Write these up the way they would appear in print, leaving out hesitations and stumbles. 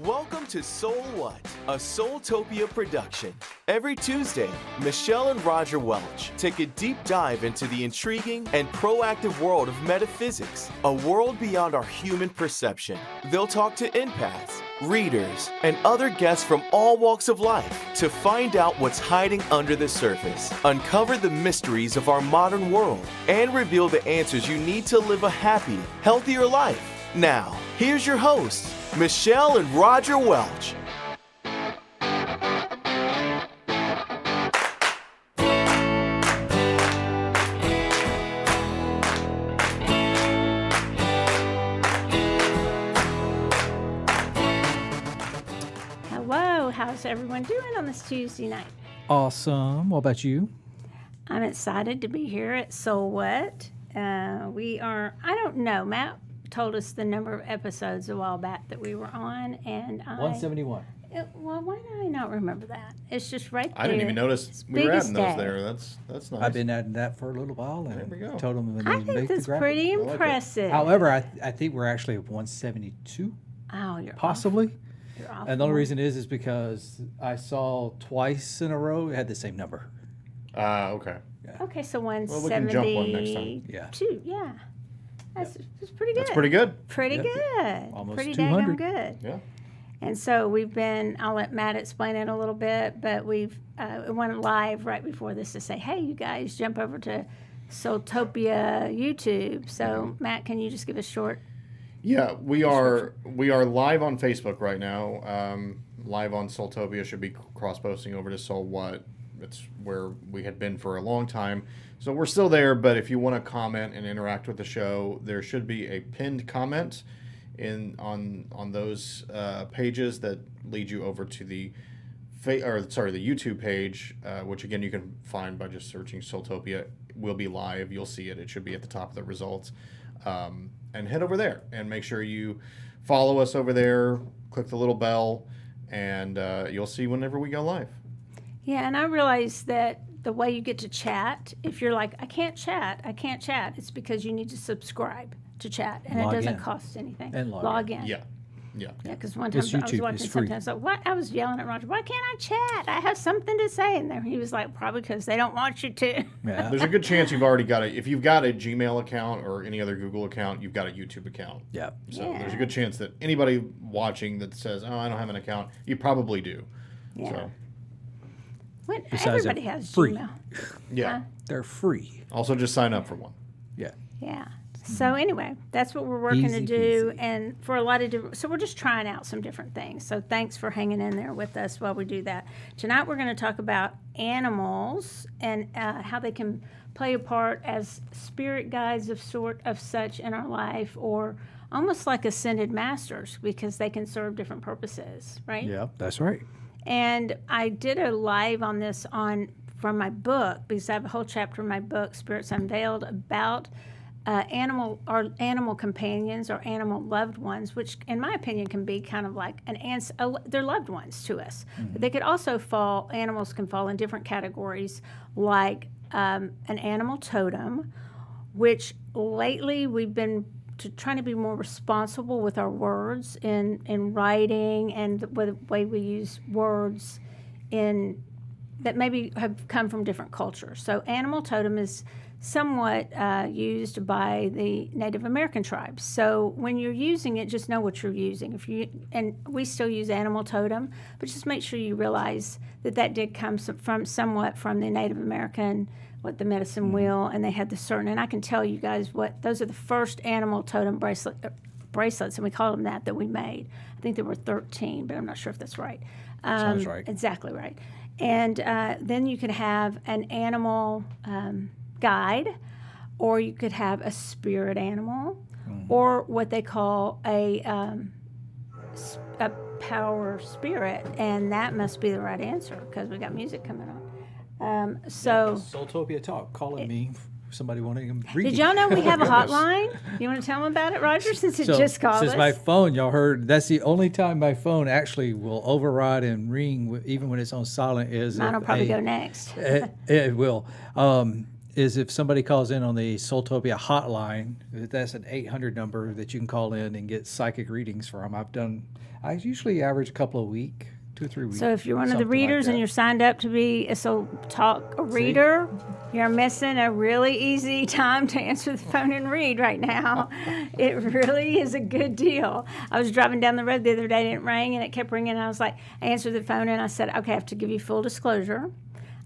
Welcome to SoulWhat, a SoulTopia production. Every Tuesday, Michelle and Roger Welch take a deep dive into the intriguing and proactive world of metaphysics, a world beyond our human perception. They'll talk to empaths, readers, and other guests from all walks of life to find out what's hiding under the surface, uncover the mysteries of our modern world, and reveal the answers you need to live a happy, healthier life. Now, here's your hosts, Michelle and Roger Welch. Hello, how's everyone doing on this Tuesday night? Awesome. What about you? I'm excited to be here at SoulWhat. I don't know, Matt told us the number of episodes a while back that we were on, and 171. Well, why do I not remember that? It's just right there. I didn't even notice we were adding those there. That's nice. I've been adding that for a little while, and there we go. told them I think that's pretty impressive. However, I think we're actually at 172. Oh, you're possibly. Off. You're off. And the only reason is because I saw twice in a row it had the same number. Okay. Yeah. Okay, so 172. Well, we can jump one next time. Yeah. That's pretty good. That's pretty good. Pretty good. Almost pretty 200. daggone good. Yeah. And so I'll let Matt explain it a little bit, but we went live right before this to say, hey, you guys, jump over to SoulTopia YouTube. So, Matt, can you just give a short? Yeah, we are live on Facebook right now. Live on SoulTopia, should be cross-posting over to SoulWhat. It's where we had been for a long time. So we're still there, but if you want to comment and interact with the show, there should be a pinned comment on those pages that lead you over to the YouTube page, which again you can find by just searching SoulTopia. We'll be live. You'll see it. It should be at the top of the results. And head over there and make sure you follow us over there. Click the little bell, and you'll see whenever we go live. Yeah, and I realize that the way you get to chat, if you're like, I can't chat, it's because you need to subscribe to chat, and it doesn't cost anything. And log in. Yeah. Yeah, because one time This I was YouTube watching is free. sometimes, like, what? I was yelling at Roger, why can't I chat? I have something to say. And there he was like, probably because they don't want you to. Yeah. There's a good chance you've already got if you've got a Gmail account or any other Google account, you've got a YouTube account. Yeah. So there's a good chance that anybody watching that says, oh, I don't have an account, you probably do. Yeah. So, Besides, Everybody they're has free. Gmail. yeah. Huh? They're free. Also, just sign up for one. Yeah. Yeah. So anyway, that's what we're working to Easy do, peasy. and for a lot of different. So we're just trying out some different things. So thanks for hanging in there with us while we do that. Tonight we're going to talk about animals and how they can play a part as spirit guides of such in our life, or almost like ascended masters, because they can serve different purposes, right? Yeah, that's right. And I did a live on this from my book, because I have a whole chapter in my book, Spirits Unveiled, about animal companions or animal loved ones, which in my opinion can be kind of like they're loved ones to us. Mm-hmm. But they could also animals can fall in different categories, like an animal totem, which lately we've been trying to be more responsible with our words in writing, and the way we use words that maybe have come from different cultures. So animal totem is somewhat used by the Native American tribes. So when you're using it, just know what you're using. And we still use animal totem, but just make sure you realize that did come somewhat from the Native American, the medicine wheel, and they had the certain. And I can tell you guys those are the first animal totem bracelets, and we call them that we made. I think there were 13, but I'm not sure if that's right. Sounds right. Exactly right. And then you could have an animal guide, or you could have a spirit animal, or what they call a power spirit, and that must be the right answer because we got music coming on. SoulTopia Talk calling me. Somebody wanting to read. Did y'all know we have a hotline? You want to tell them about it, Roger, since it just called Since us? my phone, y'all heard, that's the only time my phone actually will override and ring, even when it's on silent. Mine will probably go next. It will. is if somebody calls in on the SoulTopia hotline, that's an 800 number that you can call in and get psychic readings from. I usually average a couple a week, 2 or 3 weeks. So if you're one of the readers and you're signed up to be a Soul Talk reader, you're missing a really easy time to answer the phone and read right now. It really is a good deal. I was driving down the road the other day and it rang and it kept ringing. And I was like, I answered the phone and I said, okay, I have to give you full disclosure.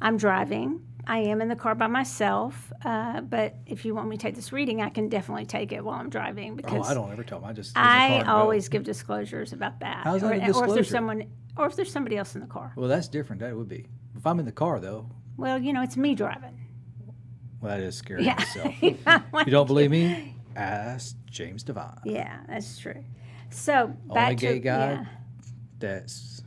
I'm driving. I am in the car by myself, but if you want me to take this reading, I can definitely take it while I'm driving. Because I don't ever tell them. I just always give disclosures about that. How's that a disclosure? Or if there's somebody else in the car. Well, that's different. That would be. If I'm in the car, though. Well, it's me driving. Well, that is scary Yeah. myself. You don't believe me? Ask James Devine. Yeah, that's true. So Only gay guy that's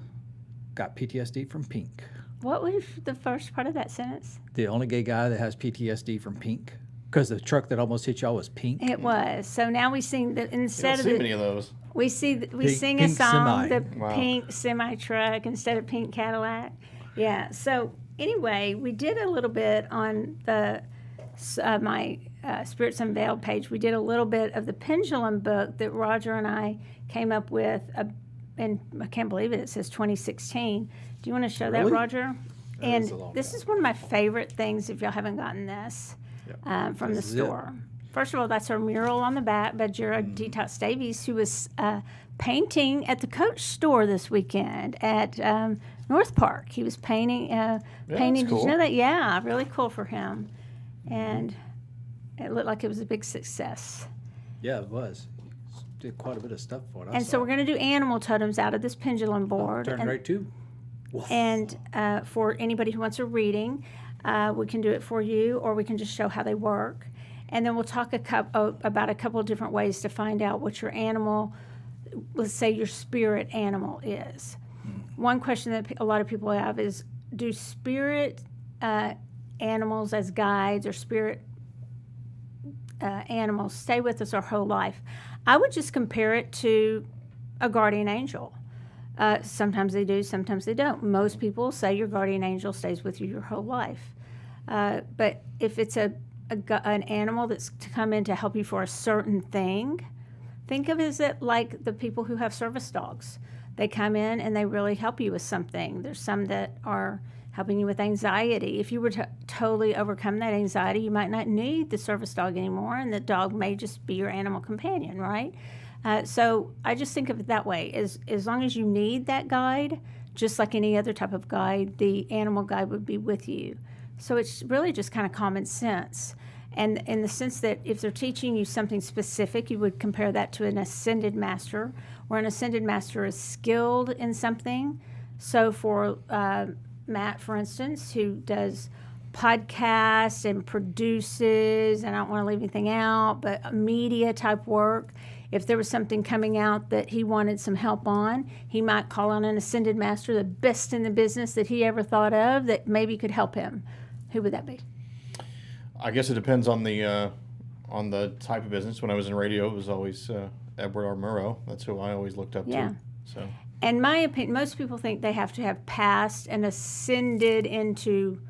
got PTSD from Pink. What was the first part of that sentence? The only gay guy that has PTSD from Pink. Because the truck that almost hit y'all was pink. It was. So now we sing that instead You don't see many of those. we sing a pink song, semi. the Wow. pink semi truck instead of pink Cadillac. Yeah. So anyway, we did a little bit on the my Spirits Unveiled page. We did a little bit of the Pendulum book that Roger and I came up with, and I can't believe it. It says 2016. Do you want to show that, Really? Roger? That is a And long this time. is one of my favorite things. If y'all haven't gotten this from the This is it. store. First of all, that's our mural on the back by Gerard Detox Davies, who was painting at the Coach store this weekend at North Park. He was painting. Painting. that's Did cool. you know that? Yeah, really cool for him. And it looked like it was a big success. Yeah, it was. He did quite a bit of stuff for it. And so we're going to do animal totems out of this pendulum board. Turn and, right too. And for anybody who wants a reading, we can do it for you, or we can just show how they work. And then we'll talk about a couple of different ways to find out what your animal, let's say your spirit animal is. One question that a lot of people have is, do spirit animals as guides or spirit animals stay with us our whole life? I would just compare it to a guardian angel. Sometimes they do, sometimes they don't. Most people say your guardian angel stays with you your whole life. But if it's an animal that's to come in to help you for a certain thing, think of it like the people who have service dogs. They come in and they really help you with something. There's some that are helping you with anxiety. If you were to totally overcome that anxiety, you might not need the service dog anymore, and the dog may just be your animal companion, right? So I just think of it that way. As long as you need that guide, just like any other type of guide, the animal guide would be with you. So it's really just kind of common sense. And in the sense that if they're teaching you something specific, you would compare that to an ascended master, where an ascended master is skilled in something. So for Matt, for instance, who does podcasts and produces, and I don't want to leave anything out, but media type work, if there was something coming out that he wanted some help on, he might call on an ascended master, the best in the business that he ever thought of, that maybe could help him. Who would that be? I guess it depends on the type of business. When I was in radio, it was always Edward R. Murrow. That's who I always looked up Yeah. to. So, In my opinion, most people think they have to have passed and ascended into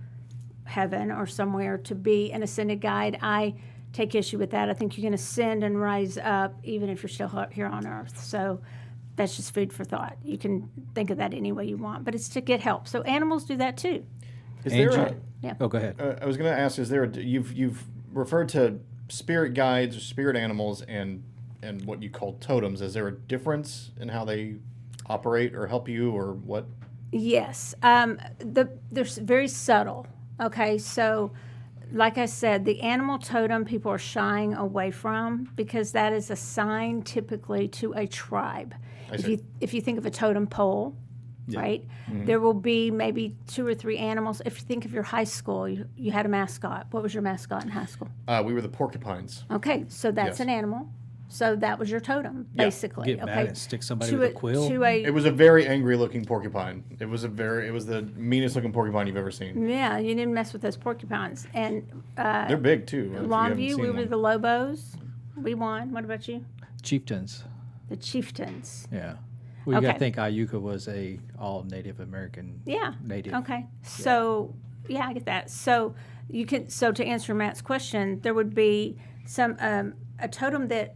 heaven or somewhere to be an ascended guide. I take issue with that. I think you can ascend and rise up even if you're still here on earth. So that's just food for thought. You can think of that any way you want, but it's to get help. So animals do that too. is there a, Yeah. Oh, go ahead. I was going to ask, is there you've referred to spirit guides, or spirit animals, and what you call totems. Is there a difference in how they operate or help you, or what? Yes. They're very subtle. Okay, so like I said, the animal totem people are shying away from because that is assigned typically to a tribe. If you think of a totem pole, right, there will be maybe 2 or 3 animals. If you think of your high school, you had a mascot. What was your mascot in high school? We were the porcupines. Okay, so that's Yes. an animal. So that was your totem, basically. Get okay. mad and stick somebody with a quill. It was a very angry looking porcupine. It was the meanest looking porcupine you've ever seen. Yeah, you didn't mess with those porcupines. And They're big too. if you haven't Longview, seen we were one. the Lobos. We won. What about you? Chieftains. The Chieftains. Yeah. Well, you got Okay. to think Iuka was a all Native American. Yeah. Native. Okay. So Yeah, I get that. So to answer Matt's question, there would be some a totem that,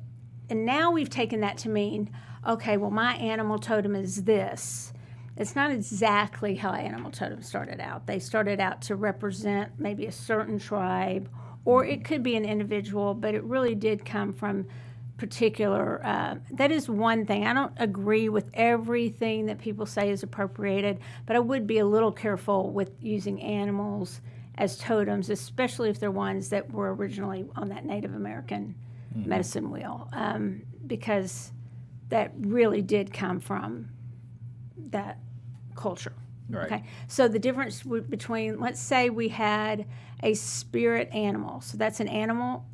and now we've taken that to mean, okay, well, my animal totem is this. It's not exactly how animal totem started out. They started out to represent maybe a certain tribe, or it could be an individual, but it really did come from particular. That is one thing. I don't agree with everything that people say is appropriated, but I would be a little careful with using animals as totems, especially if they're ones that were originally on that Native American medicine wheel, because that really did come from that culture. Right. Okay. So the difference between, let's say we had a spirit animal. So that's an animal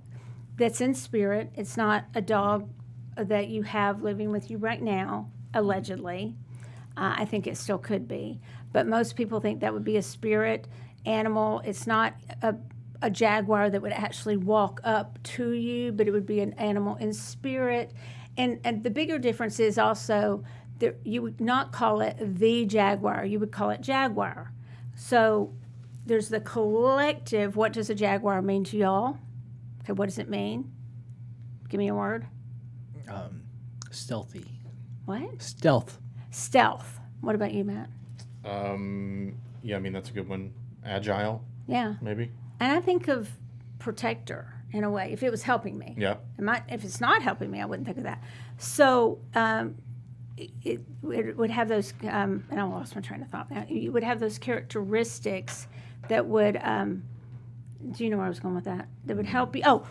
that's in spirit. It's not a dog that you have living with you right now, allegedly. I think it still could be. But most people think that would be a spirit animal. It's not a jaguar that would actually walk up to you, but it would be an animal in spirit. And the bigger difference is also that you would not call it the jaguar. You would call it jaguar. So there's the collective. What does a jaguar mean to y'all? Okay, what does it mean? Give me a word. Stealthy. What? Stealth. Stealth. What about you, Matt? Yeah, I mean, that's a good one. Agile, Yeah. maybe. And I think of protector in a way, if it was helping me. Yeah. If it's not helping me, I wouldn't think of that. So it would have those, and I lost my train of thought now. You would have those characteristics that would, do you know where I was going with that? That would help you. Oh,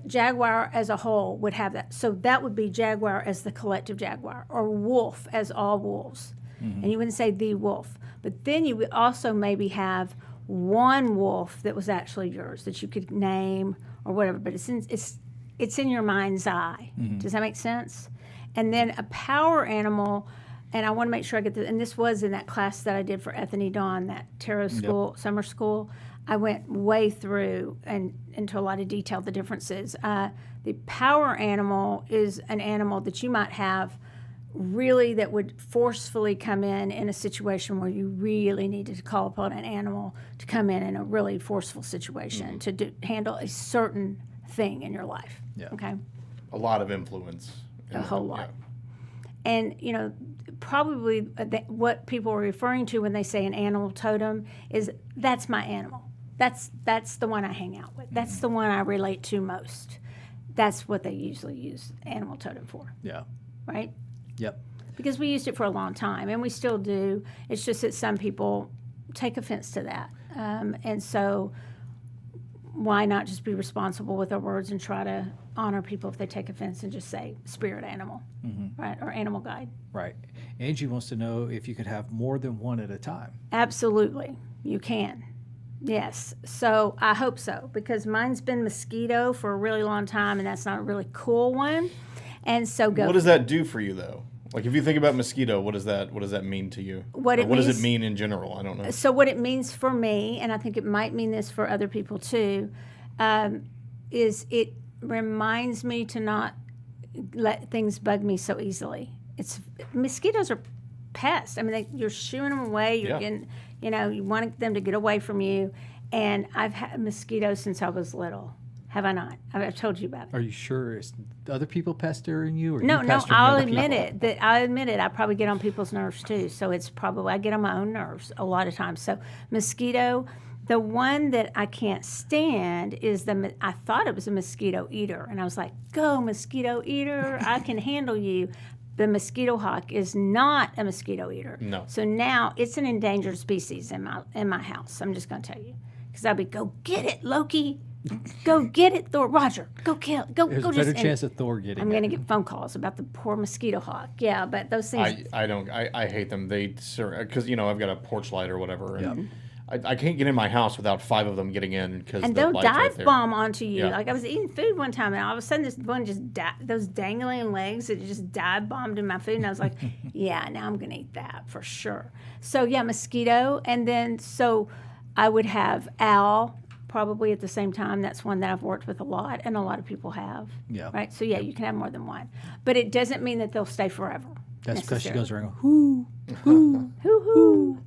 jaguar as a whole would have that. So that would be jaguar as the collective jaguar, or wolf as all wolves. And you wouldn't say the wolf. But then you would also maybe have one wolf that was actually yours that you could name or whatever. But it's in your mind's eye. Does that make sense? And then a power animal, and I want to make sure I get this, and this was in that class that I did for Ethany Dawn, that tarot school, summer school. I went way through and into a lot of detail, the differences. The power animal is an animal that you might have really that would forcefully come in a situation where you really needed to call upon an animal to come in a really forceful situation to handle a certain thing in your life. Yeah. Okay? A lot of influence. A whole lot. And, you know, probably what people are referring to when they say an animal totem is that's my animal. That's the one I hang out with. That's the one I relate to most. That's what they usually use animal totem for, Yeah. right? Yep. Because we used it for a long time, and we still do. It's just that some people take offense to that. And so why not just be responsible with our words and try to honor people if they take offense and just say spirit animal, right, or animal guide? Right. Angie wants to know if you could have more than one at a time. Absolutely, you can. Yes. So I hope so, because mine's been mosquito for a really long time, and that's not a really cool one. And so go. What does that do for you, though? Like, if you think about mosquito, what does that mean to you? What does it mean in general? I don't know. So what it means for me, and I think it might mean this for other people too, is it reminds me to not let things bug me so easily. Mosquitoes are pests. I mean, you're shooing them away. You're getting, you want them to get away from you. And I've had mosquitoes since I was little. Have I not? I've told you about it. Are you sure it's other people pestering you, or No, you pestering I'll other admit people? it. I admit it. I probably get on people's nerves too. So it's probably I get on my own nerves a lot of times. So mosquito, the one that I can't stand is I thought it was a mosquito eater, and I was like, "Go mosquito eater, I can handle you." The mosquito hawk is not a mosquito eater. No. So now it's an endangered species in my house. I'm just going to tell you, because I'll be go get it, Loki. Go get it, Thor. Roger, go kill. Go. There's go a better just, chance of Thor getting I'm it. going to get phone calls about the poor mosquito hawk. Yeah, but those things. I hate them. Because I've got a porch light or whatever, and I can't get in my house without 5 of them getting in because and the they'll light's right dive there. bomb onto you. Yeah. Like I was eating food one time, and all of a sudden this one just those dangling legs that just dive bombed in my food, and I was like, yeah, now I'm going to eat that for sure. So yeah, mosquito, and then so I would have owl. Probably at the same time. That's one that I've worked with a lot, and a lot of people have. Yeah. Right? So, yeah, you can have more than one. But it doesn't mean that they'll stay forever. That's because she necessarily. goes around, hoo, Hoo-hoo.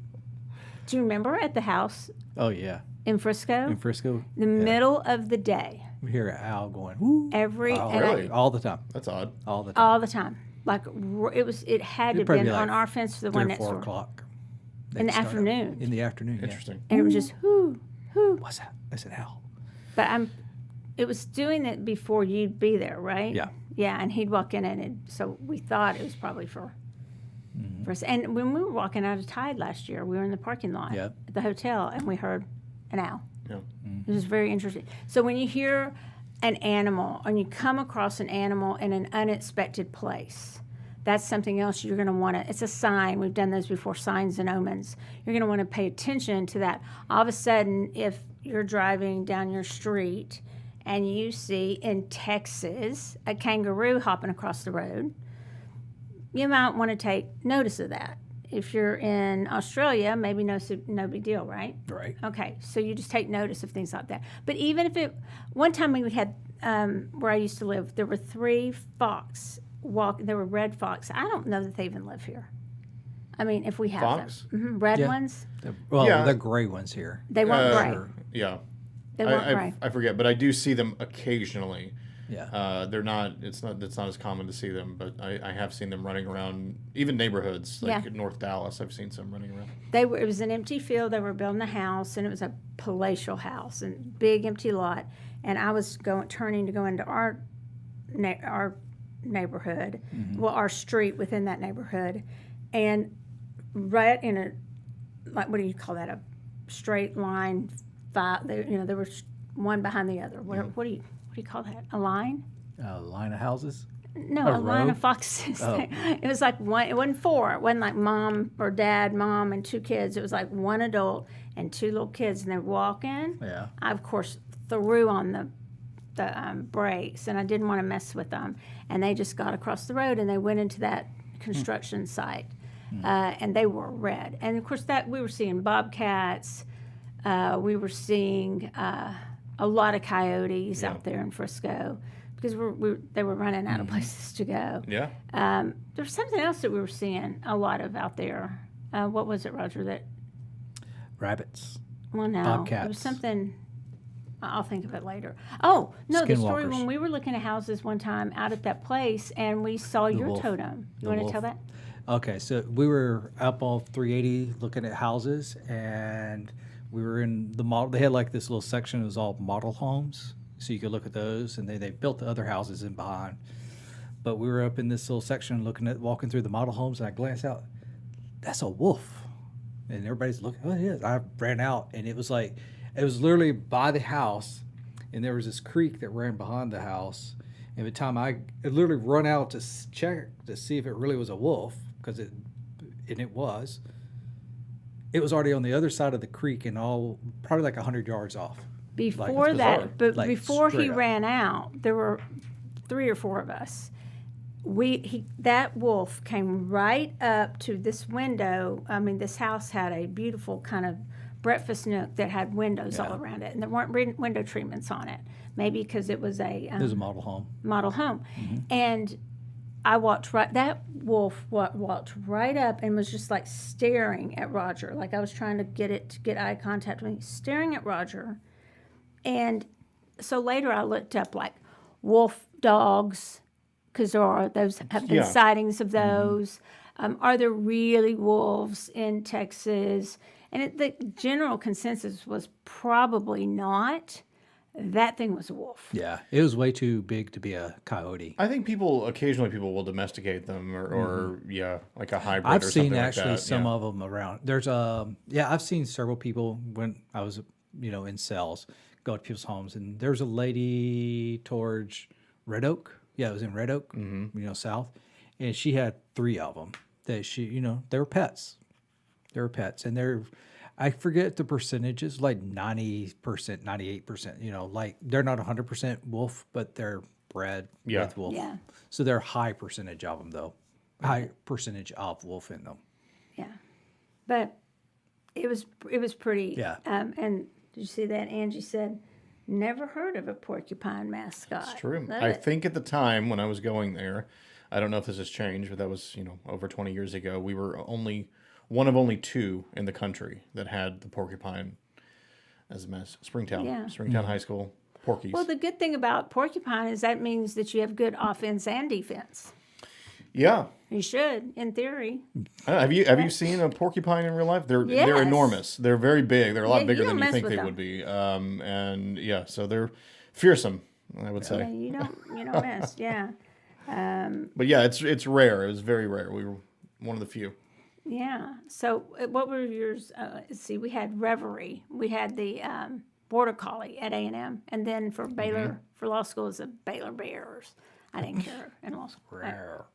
Do you remember at the house Oh yeah, in Frisco? in Frisco, The middle of the day, we hear an owl going. Woo, every all, and really? all the time, That's odd. all the time. all the time. Like it had to It'd probably been be on like our fence to the 3 one or next 4 door. o'clock. In the They'd start up. afternoon. In the afternoon, Interesting. And it was just whoo, whoo. Yeah. What's that? That's an owl. But it was doing it before you'd be there, right? Yeah. Yeah, and he'd walk in so we thought it was probably for us. And when we were walking out of Tide last year, we were in the parking lot Yep. at the hotel and we heard an owl. Yeah. It was very interesting. So when you hear an animal and you come across an animal in an unexpected place, that's something else you're going to want to, it's a sign. We've done those before, signs and omens. You're going to want to pay attention to that. All of a sudden, if you're driving down your street and you see in Texas a kangaroo hopping across the road, you might want to take notice of that. If you're in Australia, maybe no big deal, right? Right. Okay, so you just take notice of things like that. But even if one time we had, where I used to live, there were 3 fox there were red fox. I don't know that they even live here. I mean, if we have Fox? them. Red Yeah. ones, Well, Yeah. the gray ones here. they weren't gray. Yeah. They weren't gray. I forget, but I do see them occasionally. Yeah. They're not. It's not as common to see them, but I have seen them running around, even neighborhoods like Yeah. North Dallas. I've seen some running around. It was an empty field. They were building a house, and it was a palatial house and big empty lot. And I was turning to go into our neighborhood, well, our street within that neighborhood, and right in what do you call that? A straight line. There was one behind the other. What do you call that? A line? A line of houses. No, A a line row? of foxes. Oh. It was like one. It wasn't 4. It wasn't like mom, and 2 kids. It was like 1 adult and 2 little kids, and they're walking. Yeah. I of course threw on the brakes, and I didn't want to mess with them. And they just got across the road, and they went into that construction site, and they were red. And of course, that we were seeing bobcats. We were seeing a lot of coyotes out there in Frisco because they were running out of places to go. Yeah. There was something else that we were seeing a lot of out there. What was it, Roger? Rabbits. Well, no, it Bobcats. was something. I'll think of it later. Oh no, the story Skinwalkers. when we were looking at houses one time out at that place, and we saw your wolf. totem. You The want to wolf. tell that? Okay, so we were up on 380 looking at houses, and we were in the model. They had like this little section that was all model homes, so you could look at those, and they built the other houses in behind. But we were up in this little section walking through the model homes, and I glanced out. That's a wolf, and everybody's looking. Oh, it is. I ran out, and it was literally by the house, and there was this creek that ran behind the house. And by the time I literally run out to check to see if it really was a wolf, because it was already on the other side of the creek and probably like 100 yards off. Before Like, that, but like, before he straight up. ran out, there were 3 or 4 of us. That wolf came right up to this window. I mean, this house had a beautiful kind of breakfast nook that had windows all around it, and there weren't window treatments on it. Maybe because it was a It was a model home. And I that wolf walked right up and was just like staring at Roger. Like I was trying to get eye contact with me, staring at Roger. And so later I looked up like wolf dogs, because those have been sightings of those. Are there really wolves in Texas? And the general consensus was probably not. That thing was a wolf. Yeah, it was way too big to be a coyote. I think occasionally people will domesticate them or like a hybrid I've or seen something actually like that. some of them around. There's I've seen several people when I was in sales go to people's homes, and there's a lady towards Red Oak. Yeah, it was in Red Oak, south, and she had 3 of them that they were pets. They were pets, and I forget the percentages, like 90%, 98%, like they're not 100% wolf, but they're bred with wolf. Yeah. So they're a high percentage of them, though. High percentage of wolf in them. Yeah. But it was pretty. Yeah. And did you see that? Angie said, never heard of a porcupine mascot. It's true. Love I it. think at the time when I was going there, I don't know if this has changed, but that was, over 20 years ago, we were only one of only 2 in the country that had the porcupine as a mess. Springtown High School, Porkies. Well, the good thing about porcupine is that means that you have good offense and defense. Yeah. You should, in theory. Have you seen a porcupine in real life? They're Yes. enormous. They're very big. They're a lot bigger you than don't you mess think with they them. would be. And yeah, so they're fearsome, I would say. Yeah, you don't mess. Yeah. But yeah, it's rare. It was very rare. We were one of the few. Yeah. So what were yours? Let's see. We had Reverie. We had the Border Collie at A&M. And then for Baylor, for law school, is the Baylor Bears. I didn't care in law school. Rare.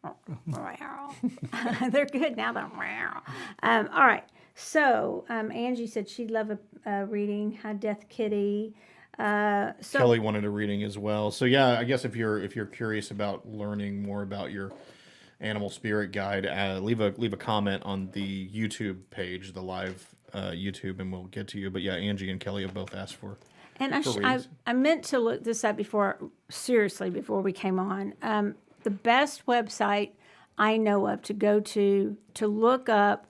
They're good now. They're rare. All right. So Angie said she'd love a reading. Hi, Death Kitty. So Kelly wanted a reading as well. So yeah, I guess if you're curious about learning more about your animal spirit guide, leave a comment on the YouTube page, the live YouTube, and we'll get to you. But yeah, Angie and Kelly have both asked for. And readings. I meant to look this up before we came on. The best website I know of to go to look up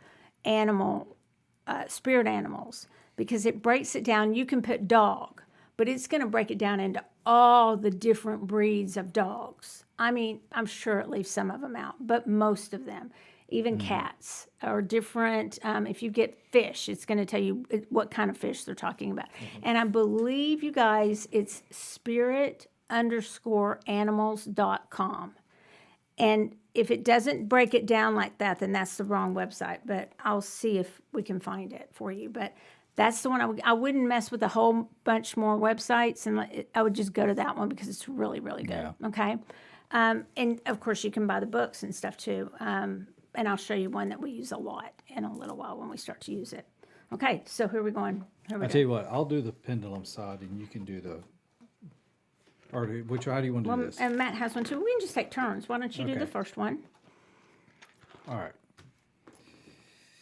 spirit animals, because it breaks it down. You can put dog, but it's going to break it down into all the different breeds of dogs. I mean, I'm sure it leaves some of them out, but most of them. Even cats are different. If you get fish, it's going to tell you what kind of fish they're talking about. And I believe, you guys, it's spirit_animals.com. And if it doesn't break it down like that, then that's the wrong website. But I'll see if we can find it for you. But that's the one I wouldn't mess with a whole bunch more websites. And I would just go to that one because it's really, really good. Yeah. Okay. And, of course, you can buy the books and stuff, too. And I'll show you one that we use a lot in a little while when we start to use it. Okay, so here we're going. I tell you what, I'll do the pendulum side, and you can do the. Or how do you want to do this? And Matt has one too. We can just take turns. Why don't you do Okay. the first one? All right,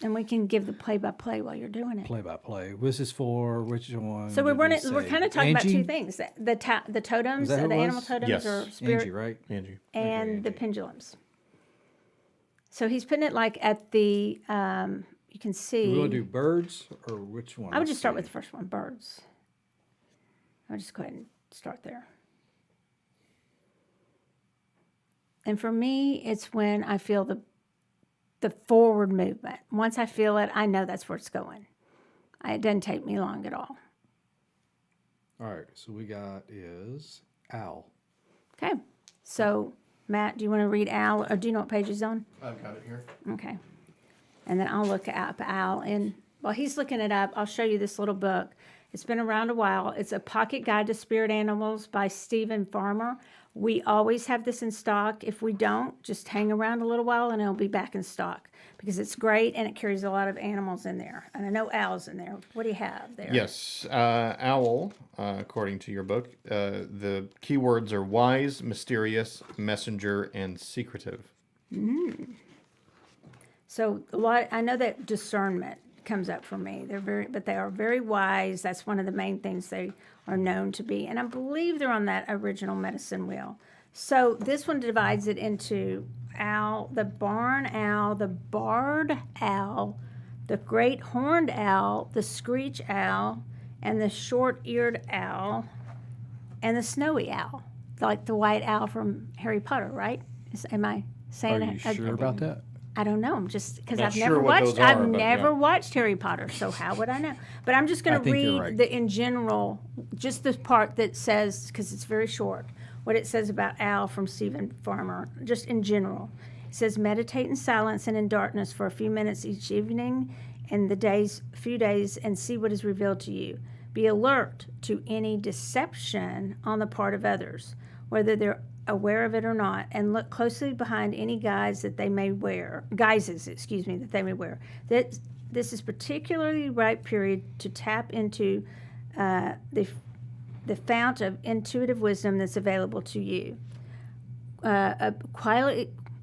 And we can give the play-by-play while you're doing it. play by play. This is for which one? So we're kind of talking about two things: the totems, Is that who the it animal was? totems, Yes. or spirit, Angie, right? Angie. and the pendulums. So he's putting it like at the. You can see. We want to do birds or which one? I would Let's just start see. with the first one, birds. I'll just go ahead and start there. And for me, it's when I feel the forward movement. Once I feel it, I know that's where it's going. It doesn't take me long at all. All right, so we got is owl. Okay. So, Matt, do you want to read Al, or do you know what page he's on? I've got it here. Okay. And then I'll look up Al. And while he's looking it up, I'll show you this little book. It's been around a while. It's a pocket guide to spirit animals by Stephen Farmer. We always have this in stock. If we don't, just hang around a little while and it'll be back in stock, because it's great and it carries a lot of animals in there. And I know Al's in there. What do you have there? Yes, owl, according to your book, the keywords are wise, mysterious, messenger, and secretive. So I know that discernment comes up for me. But they are very wise. That's one of the main things they are known to be. And I believe they're on that original medicine wheel. So this one divides it into owl, the barn owl, the barred owl, the great horned owl, the screech owl, and the short-eared owl, and the snowy owl, like the white owl from Harry Potter, right? Am I saying Are you sure about that? I don't know. I'm just because Not I've sure never what watched. those are, I've but never yeah. watched Harry Potter, so how would I know? But I'm just going I to think you're read right. in general, just the part that says, because it's very short, what it says about Al from Stephen Farmer, just in general. It says, meditate in silence and in darkness for a few minutes each evening and few days, and see what is revealed to you. Be alert to any deception on the part of others, whether they're aware of it or not, and look closely behind any guises that they may wear. This is particularly right period to tap into the fount of intuitive wisdom that's available to you.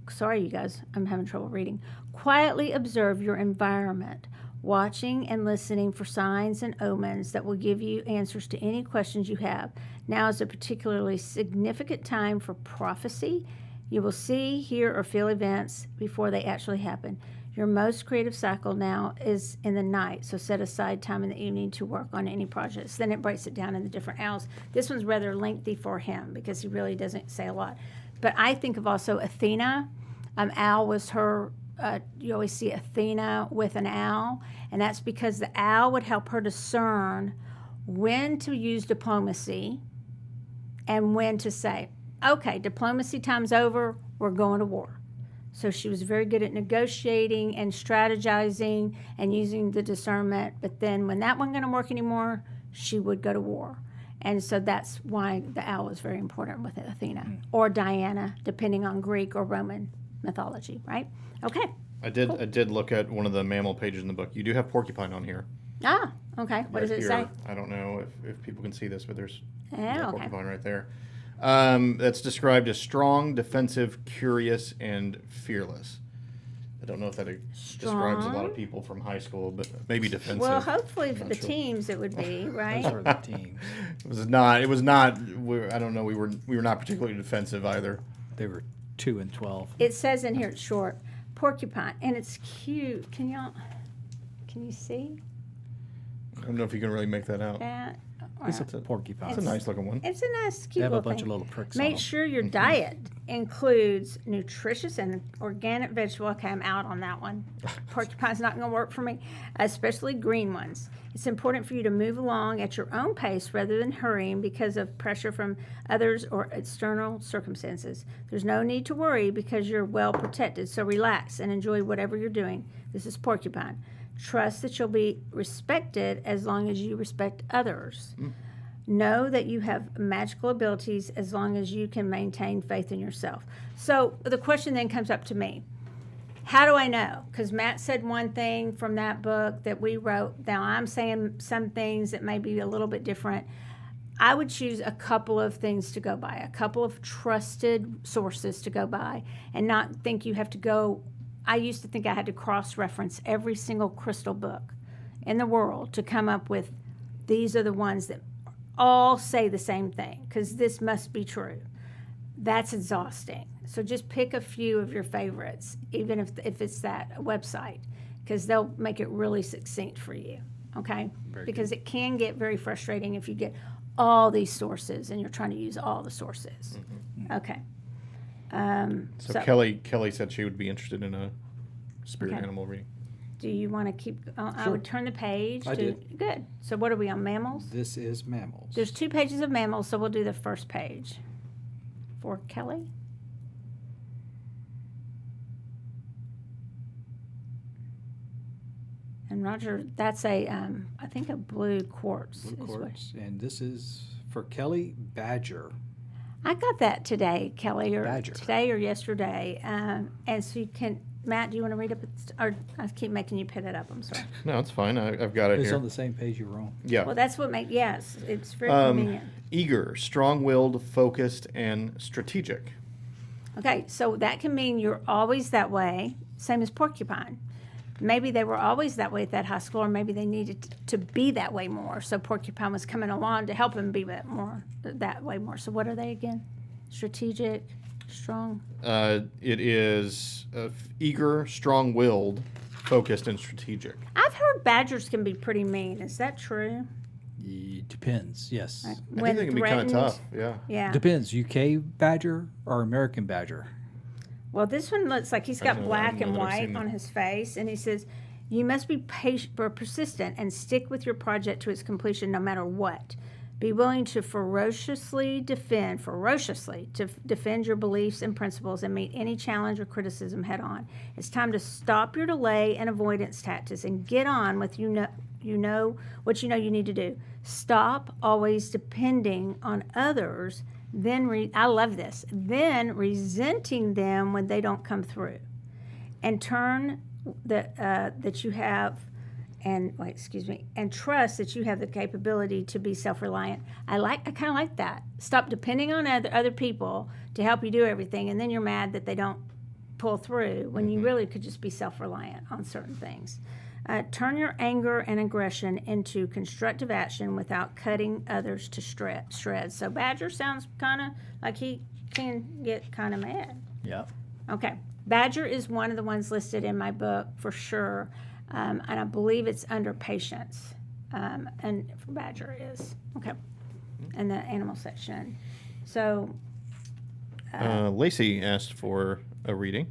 Sorry, you guys, I'm having trouble reading. Quietly observe your environment, watching and listening for signs and omens that will give you answers to any questions you have. Now is a particularly significant time for prophecy. You will see, hear, or feel events before they actually happen. Your most creative cycle now is in the night, so set aside time in the evening to work on any projects. Then it breaks it down into different owls. This one's rather lengthy for him because he really doesn't say a lot. But I think of also Athena. Owl was her, you always see Athena with an owl, and that's because the owl would help her discern when to use diplomacy and when to say, okay, diplomacy time's over, we're going to war. So she was very good at negotiating and strategizing and using the discernment. But then when that wasn't going to work anymore, she would go to war. And so that's why the owl is very important with Athena or Diana, depending on Greek or Roman mythology, right? Okay. I did look at one of the mammal pages in the book. You do have porcupine on here. Ah, okay. What Right does it here. say? I don't know if people can see this, but there's Yeah, okay. porcupine right there. That's described as strong, defensive, curious, and fearless. I don't know if that describes a lot of people from high school, but maybe defensive. Well, hopefully for Not the sure. teams it would be, right? Those are the teams. It was not. I don't know. We were not particularly defensive either. They were 2 and 12. It says in here, it's short, porcupine, and it's cute. Can you see I don't know if you can really make that out. that? It's a porcupine. It's a nice looking one. It's a nice, They cute have a little bunch thing. of little pricks on Make them. sure your diet includes nutritious and organic vegetable. Okay, I'm out on that one. Porcupine's not going to work for me, especially green ones. It's important for you to move along at your own pace rather than hurrying because of pressure from others or external circumstances. There's no need to worry because you're well protected, so relax and enjoy whatever you're doing. This is porcupine. Trust that you'll be respected as long as you respect others. Know that you have magical abilities as long as you can maintain faith in yourself. So the question then comes up to me. How do I know? Because Matt said one thing from that book that we wrote. Now I'm saying some things that may be a little bit different. I would choose a couple of things to go by, a couple of trusted sources to go by, and not think you have to go. I used to think I had to cross-reference every single crystal book in the world to come up with these are the ones that all say the same thing because this must be true. That's exhausting. So just pick a few of your favorites, even if it's that website, because they'll make it really succinct for you, okay? Because it can get very frustrating if you get all these sources and you're trying to use all the sources. Okay. So Kelly said she would be interested in a spirit Okay. animal reading. Do you want to keep? I Sure. would turn the page. I did. Good. So what are we on? Mammals. This is mammals. There's 2 pages of mammals, so we'll do the first page for Kelly. And Roger, that's a I think a blue quartz. Blue is what- quartz. And this is for Kelly, badger. I got that today, Kelly, or Badger. today or yesterday. And so you can, Matt, do you want to read up? Or I keep making you put it up. I'm sorry. No, it's fine. I've got it It's here. on the same page you were on. Yeah. Well, that's what yes, it's very convenient. Eager, strong-willed, focused, and strategic. Okay, so that can mean you're always that way, same as porcupine. Maybe they were always that way at that high school, or maybe they needed to be that way more. So porcupine was coming along to help him be that way more. So what are they again? Strategic, strong. It is eager, strong-willed, focused, and strategic. I've heard badgers can be pretty mean. Is that true? It depends, yes. Like, I think they can be kind of tough. Yeah. Yeah. Depends, UK badger or American badger. Well, this one looks like he's I got don't know black that and I've seen white that. on his face, and he says, "You must be patient or persistent and stick with your project to its completion, no matter what. Be willing to ferociously defend your beliefs and principles and meet any challenge or criticism head on. It's time to stop your delay and avoidance tactics and get on with what you know you need to do. Stop always depending on others. I love this. Then resenting them when they don't come through, and turn that you have." And trust that you have the capability to be self-reliant. I kind of like that. Stop depending on other people to help you do everything, and then you're mad that they don't pull through when you really could just be self-reliant on certain things. Turn your anger and aggression into constructive action without cutting others to shreds. So Badger sounds kind of like he can get kind of mad. Yeah. Okay, Badger is one of the ones listed in my book for sure, and I believe it's under patience. And Badger is okay in the animal section. So Lacey asked for a reading.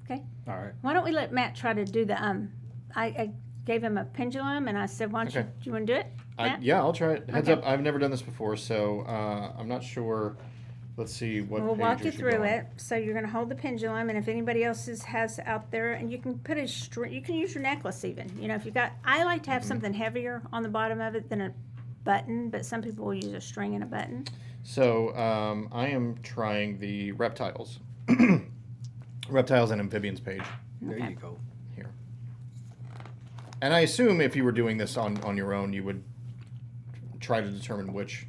okay, All right. why don't we let Matt try to do the I gave him a pendulum and I said, why don't Okay. do you want to do it? Matt? Yeah, I'll try it. Heads Okay. up, I've never done this before, so I'm not sure. Let's see what. We'll page walk we you should through go on. it. So you're going to hold the pendulum, and if anybody else has out there, and you can put a string. You can use your necklace even. You know, if you got. I like to have something heavier on the bottom of it than a button, but some people will use a string and a button. So I am trying the reptiles, reptiles and amphibians page There Okay. you go. here. And I assume if you were doing this on your own, you would try to determine which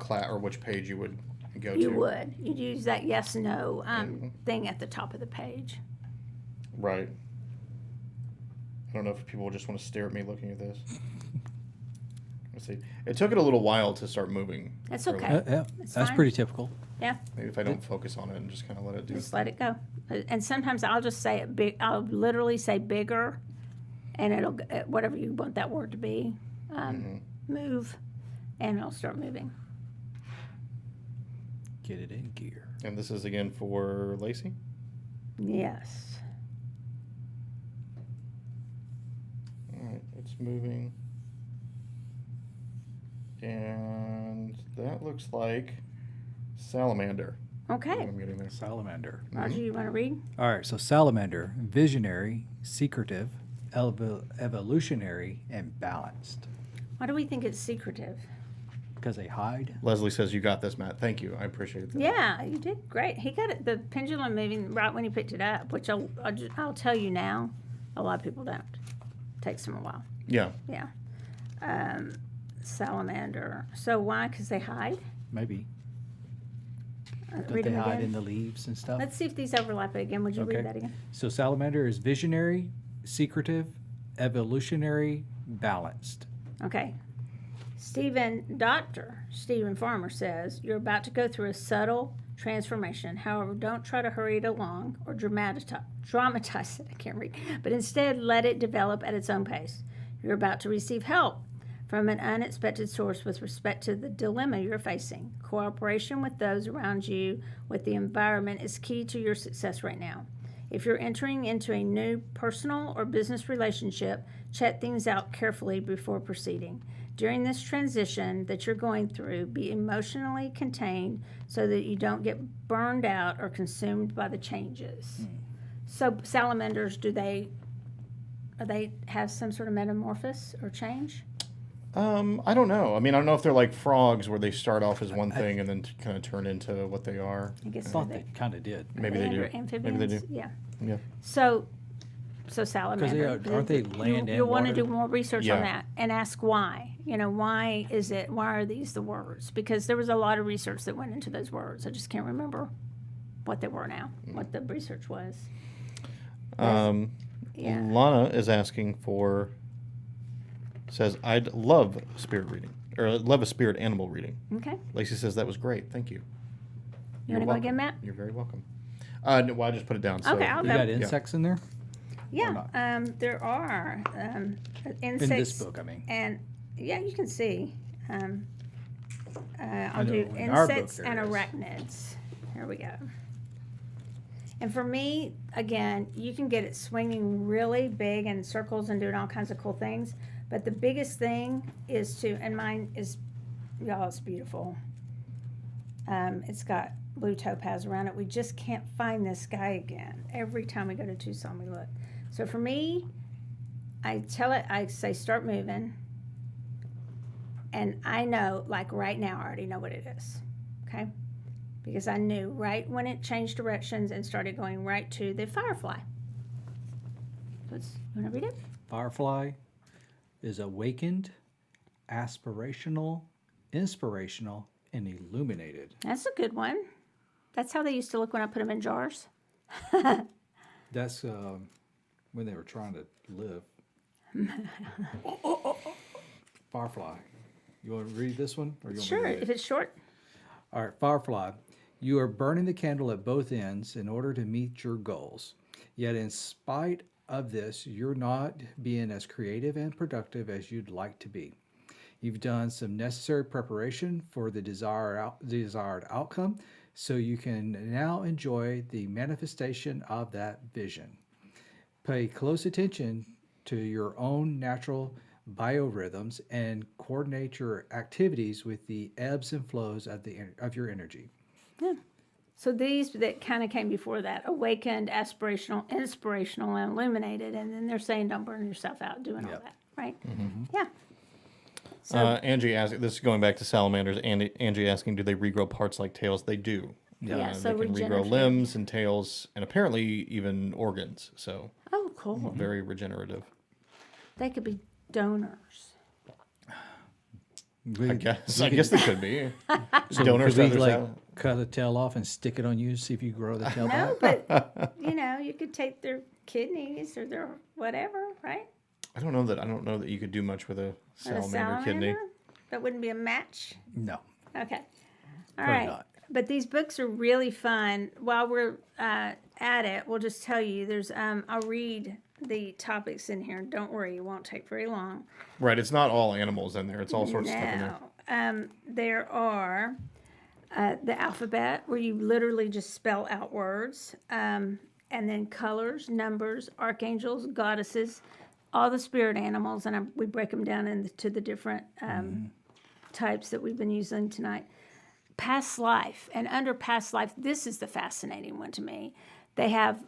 class or which page you would go You to. would. You'd use that yes/no thing at the top of the page. Right. I don't know if people just want to stare at me looking at this. Let's see. It took it a little while to start moving. That's earlier. okay. Yeah, It's that's fine. pretty typical. Yeah, Maybe if I don't focus on it and just kind of let it do just its let it go. And sometimes I'll just say it big. I'll literally say bigger, and it'll whatever you want that word to be, move, and it'll start moving. Get it in gear. And this is again for Lacey. Yes. All right, it's moving. And that looks like salamander. Okay. I'm getting there. Salamander. Roger, you want to read? All right, so salamander, visionary, secretive, evolutionary, and balanced. Why do we think it's secretive? Because they hide. Leslie says you got this, Matt. Thank you. I appreciate that. Yeah, you did great. He got it, the pendulum moving right when he picked it up, which I'll tell you now. A lot of people don't. Takes them a while. Yeah. Yeah. Salamander. So why? Because they hide? Maybe. Don't Read they them hide again. in the leaves and stuff? Let's see if these overlap again. Would you Okay. read that again? So salamander is visionary, secretive, evolutionary, balanced. Okay. Dr. Stephen Farmer says, you're about to go through a subtle transformation. However, don't try to hurry it along or dramatize it. I can't read. But instead, let it develop at its own pace. You're about to receive help from an unexpected source with respect to the dilemma you're facing. Cooperation with those around you, with the environment, is key to your success right now. If you're entering into a new personal or business relationship, check things out carefully before proceeding. During this transition that you're going through, be emotionally contained so that you don't get burned out or consumed by the changes. So salamanders, do they have some sort of metamorphosis or change? I don't know. I mean, I don't know if they're like frogs where they start off as one thing and then kind of turn into what they are. I guess I thought they kind of did. Maybe they do. Amphibians? Maybe they do. Yeah. Yeah. So salamander. aren't they land and You'll want to water? do more research Yeah. on that and ask why. You know, why are these the words? Because there was a lot of research that went into those words. I just can't remember what they were now, what the research was. Yeah. Lana is asking for. Says I'd love spirit reading or love a spirit animal reading. Okay. Lacey says that was great. Thank you. You want to go again, Matt? You're very welcome. No, well, I just put it down. So, Okay, I'll You go. got insects in there? Yeah. not? There are insects. In this book, I mean. And yeah, you can see. I'll know do in our book insects there and is. arachnids. Here we go. And for me, again, you can get it swinging really big in circles and doing all kinds of cool things. But the biggest thing is and mine is, y'all, it's beautiful. It's got blue topaz around it. We just can't find this guy again. Every time we go to Tucson, we look. So for me, I say start moving. And I know, like right now, I already know what it is. Okay? Because I knew right when it changed directions and started going right to the firefly. You want to read it? Firefly is awakened, aspirational, inspirational, and illuminated. That's a good one. That's how they used to look when I put them in jars. That's when they were trying to live. Firefly. You want to read this one? Or you want me to Sure, read it? if it's short. All right, Firefly. You are burning the candle at both ends in order to meet your goals. Yet in spite of this, you're not being as creative and productive as you'd like to be. You've done some necessary preparation for the desired outcome, so you can now enjoy the manifestation of that vision. Pay close attention to your own natural biorhythms and coordinate your activities with the ebbs and flows of your energy. Yeah. So these that kind of came before that: awakened, aspirational, inspirational, and illuminated. And then they're saying, don't burn yourself out doing all that, right? Yeah. So, Angie asked, this is going back to salamanders. Angie asking, do they regrow parts like tails? They do. Yeah, so they can regrow regenerative. limbs and tails, and apparently even organs. So oh, cool. very regenerative. They could be donors. I guess they could be. So Donors could to we others. cut a tail off and stick it on you, see if you grow the tail No, back? but you could take their kidneys or their whatever, right? I don't know that you could do much with a Or salamander kidney. That wouldn't be a match. No. Okay. All Probably right. not. But these books are really fun. While we're at it, we'll just tell you there's I'll read the topics in here. Don't worry, it won't take very long. Right, it's not all animals in there. It's all sorts of stuff in there. No. There are the alphabet, where you literally just spell out words, and then colors, numbers, archangels, goddesses, all the spirit animals, and we break them down into the different types that we've been using tonight. Past life, and under past life, this is the fascinating one to me. They have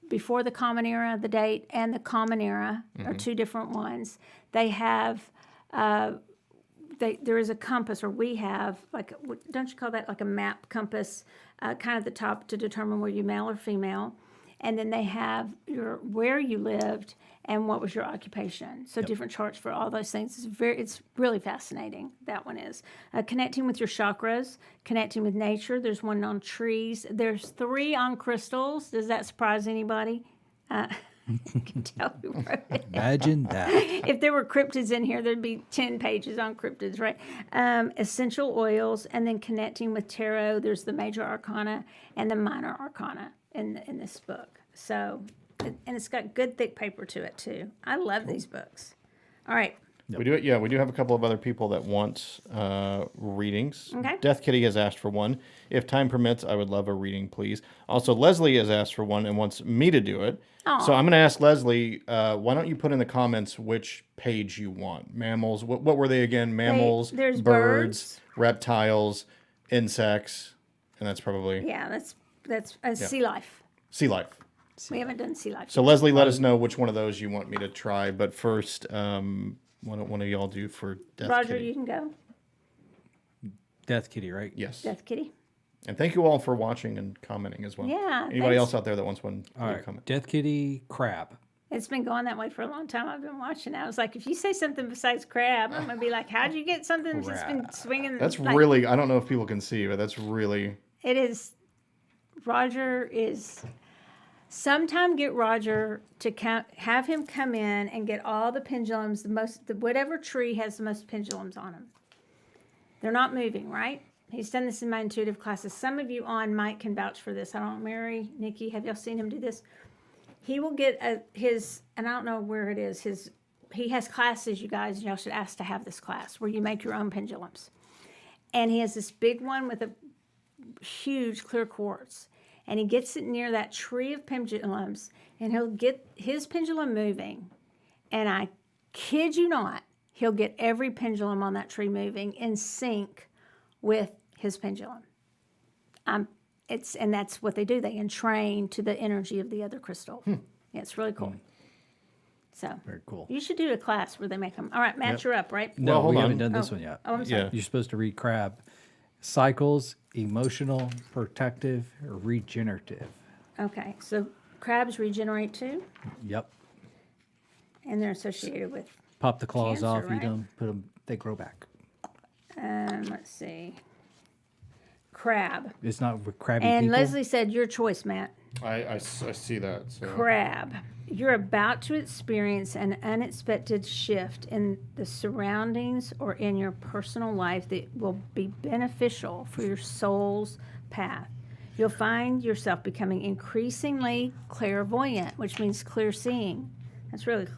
before the common era, the date, and the common era are two different ones. They have there is a compass, or we have, like, don't you call that like a map compass, kind of the top to determine where you're male or female. And then they have where you lived and what was your occupation. So different charts for all those things. It's really fascinating. That one is connecting with your chakras, connecting with nature. There's one on trees. There's 3 on crystals. Does that surprise anybody? You can tell who wrote it. Imagine that. If there were cryptids in here, there'd be 10 pages on cryptids, right? Essential oils, and then connecting with tarot. There's the major arcana and the minor arcana in this book. So, and it's got good thick paper to it too. I love these books. All right. We do have a couple of other people that want readings. Okay. Death Kitty has asked for one. If time permits, I would love a reading, please. Also, Leslie has asked for one and wants me to do it. So I'm going to ask Leslie, why don't you put in the comments which page you want? Mammals, what were they again? Mammals, there's birds, reptiles, insects, and that's probably That's sea life. sea life. We haven't done sea life. So Leslie, let us know which one of those you want me to try. But first, what do one of y'all do for Death Roger, Kitty? you can go. Death Kitty, right? Yes. Death Kitty. And thank you all for watching and commenting as well. Yeah, Anybody thanks. else out there that wants one? All leave a right. comment. Death Kitty, crab. It's been going that way for a long time. I've been watching it. I was like, if you say something besides crab, I'm going to be like, how'd you get something that's been swinging? That's like, really, I don't know if people can see, but that's really. It is. Roger is. Sometime get Roger to have him come in and get all the pendulums, whatever tree has the most pendulums on them. They're not moving, right? He's done this in my intuitive classes. Some of you on mic can vouch for this. I don't know, Mary, Nikki, have y'all seen him do this? He will get and I don't know where it is, he has classes, you guys, y'all should ask to have this class where you make your own pendulums. And he has this big one with a huge clear quartz. And he gets it near that tree of pendulums, and he'll get his pendulum moving. And I kid you not, he'll get every pendulum on that tree moving in sync with his pendulum. And that's what they do. They entrain to the energy of the other crystal. Yeah, it's really cool. So Very cool. you should do a class where they make them. All right, Matt, you're up, right? No, Well, hold we on. haven't done this one yet. Oh, I'm sorry. Yeah. You're supposed to read crab. Cycles, emotional, protective, or regenerative. Okay, so crabs regenerate too, Yep. and they're associated with, Pop the claws Cancer, off, right? eat them, put them, they grow back. let's see, crab. It's not with crabby And people. Leslie said, your choice, Matt. I see that. So. Crab. You're about to experience an unexpected shift in the surroundings or in your personal life that will be beneficial for your soul's path. You'll find yourself becoming increasingly clairvoyant, which means clear seeing. That's really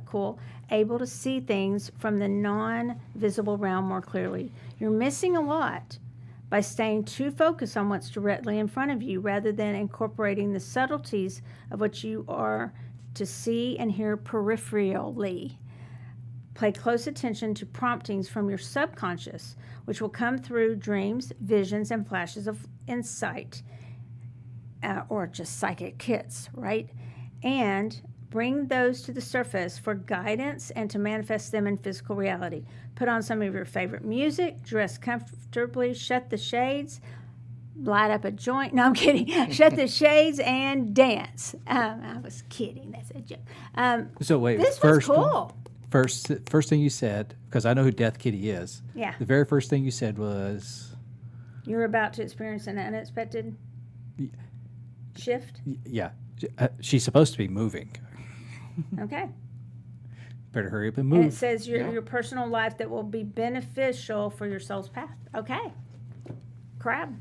cool. Able to see things from the non-visible realm more clearly. You're missing a lot by staying too focused on what's directly in front of you rather than incorporating the subtleties of what you are to see and hear peripherally. Pay close attention to promptings from your subconscious, which will come through dreams, visions, and flashes of insight, or just psychic hits, right? And bring those to the surface for guidance and to manifest them in physical reality. Put on some of your favorite music, dress comfortably, shut the shades, light up a joint. No, I'm kidding. Shut the shades and dance. I was kidding. That's a joke. So wait, This was first cool. First thing you said, because I know who Death Kitty is. Yeah. The very first thing you said was, You're about to experience an unexpected shift. yeah, she's supposed to be moving. Okay. Better hurry up and And it move. says your personal life that will be beneficial for your soul's path. Okay. Crab.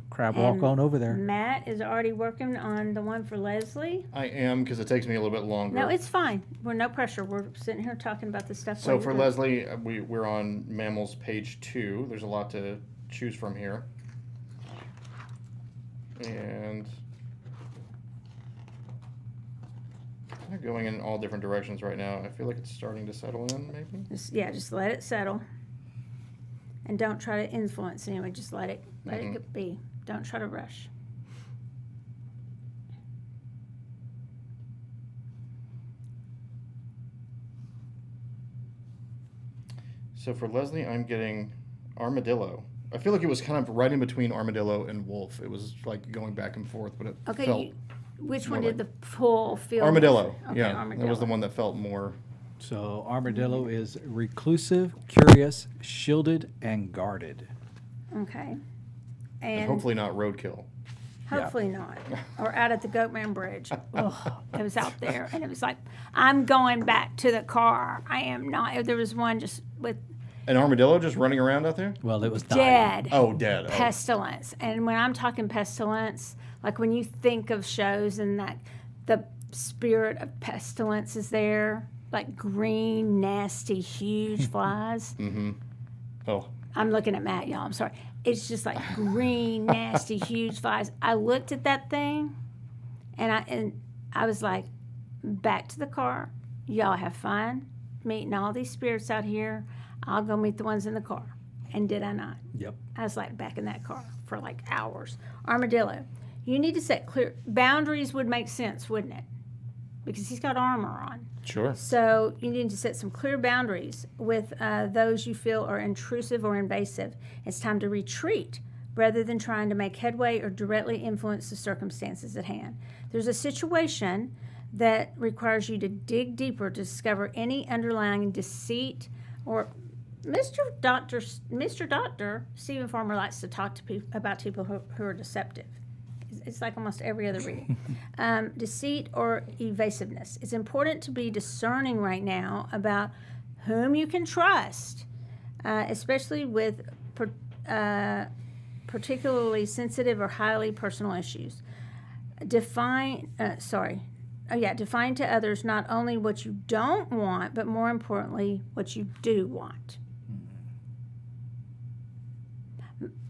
Crab walk And on over there. Matt is already working on the one for Leslie. I am, because it takes me a little bit longer. No, it's fine. We're no pressure. We're sitting here talking about this stuff. So while for you're doing- Leslie, we're on mammals page 2. There's a lot to choose from here. And they're going in all different directions right now. I feel like it's starting to settle in, maybe? just let it settle. And don't try to influence anyone. Just let it be. Don't try to rush. So for Leslie, I'm getting armadillo. I feel like it was kind of right in between armadillo and wolf. It was like going back and forth, but it Okay, felt which more one did like- the pull feel? armadillo. Okay, Yeah, armadillo. that was the one that felt more. So armadillo is reclusive, curious, shielded, and guarded. Okay. And And hopefully not roadkill. hopefully not. Or out at the Goatman Bridge. Oh, it was out there. And it was like, I'm going back to the car. I am not. There was one just with An armadillo just running around out there? Well, it was dying. dead Oh, dead. Oh. pestilence. And when I'm talking pestilence, like when you think of shows and that the spirit of pestilence is there, like green, nasty, huge flies. Oh, I'm looking at Matt, y'all. I'm sorry. It's just like green, nasty, huge flies. I looked at that thing, and I was like, back to the car. Y'all have fun meeting all these spirits out here. I'll go meet the ones in the car. And did I not? Yep. I was like back in that car for like hours. Armadillo, you need to set clear boundaries. Would make sense, wouldn't it? Because he's got armor on. sure. So you need to set some clear boundaries with those you feel are intrusive or invasive. It's time to retreat rather than trying to make headway or directly influence the circumstances at hand. There's a situation that requires you to dig deeper to discover any underlying deceit or Mr. Doctor Stephen Farmer likes to talk to people about people who are deceptive. It's like almost every other reading. Deceit or evasiveness. It's important to be discerning right now about whom you can trust, especially with particularly sensitive or highly personal issues. Define to others not only what you don't want, but more importantly, what you do want.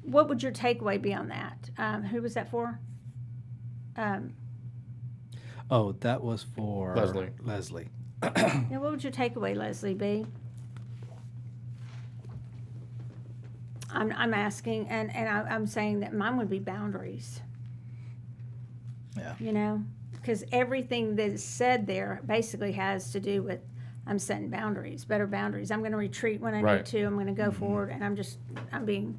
What would your takeaway be on that? Who was that for? Oh, that was for Leslie. Yeah, what would your takeaway, Leslie, be? I'm asking, and I'm saying that mine would be boundaries. Yeah. You know, because everything that is said there basically has to do with I'm setting boundaries, better boundaries. I'm going to retreat when I need Right. to. I'm going to go forward, and I'm being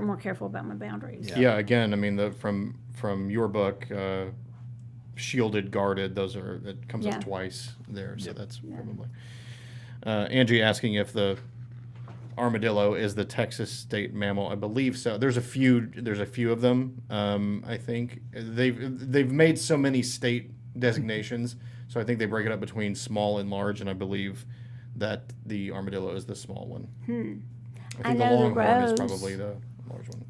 more careful about my boundaries. Yeah. Again, I mean, from your book, shielded, guarded. That comes Yeah. up twice there, so that's probably. Angie asking if the armadillo is the Texas state mammal. I believe so. There's a few of them. I think they've made so many state designations. So I think they break it up between small and large, and I believe that the armadillo is the small one. I think the know the longhorn is rose. probably the large one.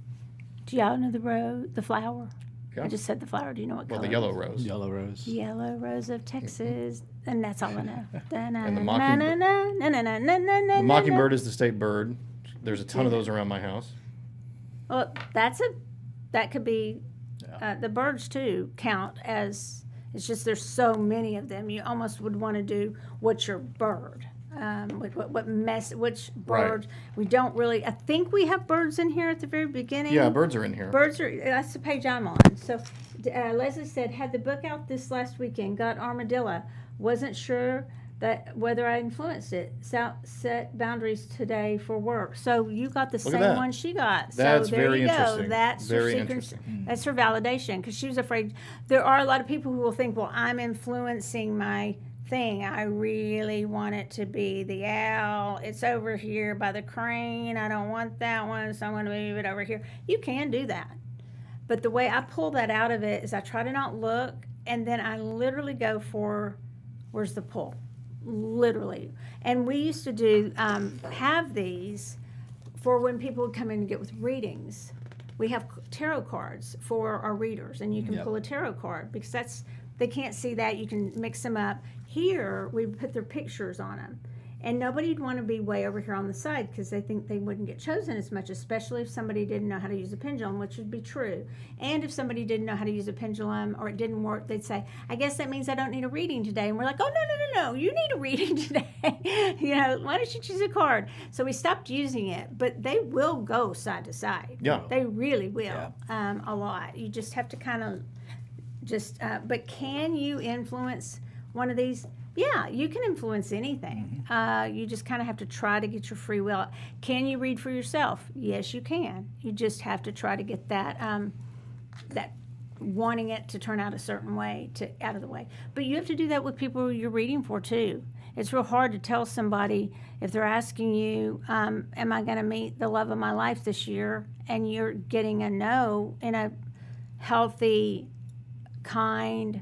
Do y'all know the flower? Yeah. I just said the flower. Do you know what Well, color? the yellow it is? rose. Yellow rose. Yellow rose of Texas, and that's all I know. And the The mockingbird is the state bird. There's a ton of those around my house. Well, that could be the birds too count as. It's just there's so many of them. You almost would want to do what's your bird. Which bird? Right. We don't really. I think we have birds in here at the very beginning. Yeah, birds are in here. Birds are. That's the page I'm on. So Leslie said, had the book out this last weekend. Got armadillo. Wasn't sure that whether I influenced it. Set boundaries today for work. So you got the Look at same that. one she got. That's so there very you go. interesting. That's her Very secret. interesting. That's her validation because she was afraid. There are a lot of people who will think, well, I'm influencing my thing. I really want it to be the owl. It's over here by the crane. I don't want that one, so I'm going to move it over here. You can do that. But the way I pull that out of it is I try to not look, and then I literally go for, where's the pull? Literally. And we used to do, have these for when people would come in and get with readings. We have tarot cards for our readers, and you can pull a tarot card because they can't see that. You can mix them up. Here, we put their pictures on them. And nobody'd want to be way over here on the side because they think they wouldn't get chosen as much, especially if somebody didn't know how to use a pendulum, which would be true. And if somebody didn't know how to use a pendulum or it didn't work, they'd say, I guess that means I don't need a reading today. And we're like, oh, no, you need a reading today. Why don't you choose a card? So we stopped using it, but they will go side to side. Yeah. They really will, a lot. You just have to kind of but can you influence one of these? Yeah, you can influence anything. You just kind of have to try to get your free will. Can you read for yourself? Yes, you can. You just have to try to get that that wanting it to turn out a certain way out of the way. But you have to do that with people you're reading for too. It's real hard to tell somebody if they're asking you, am I going to meet the love of my life this year? And you're getting a no in a healthy, kind,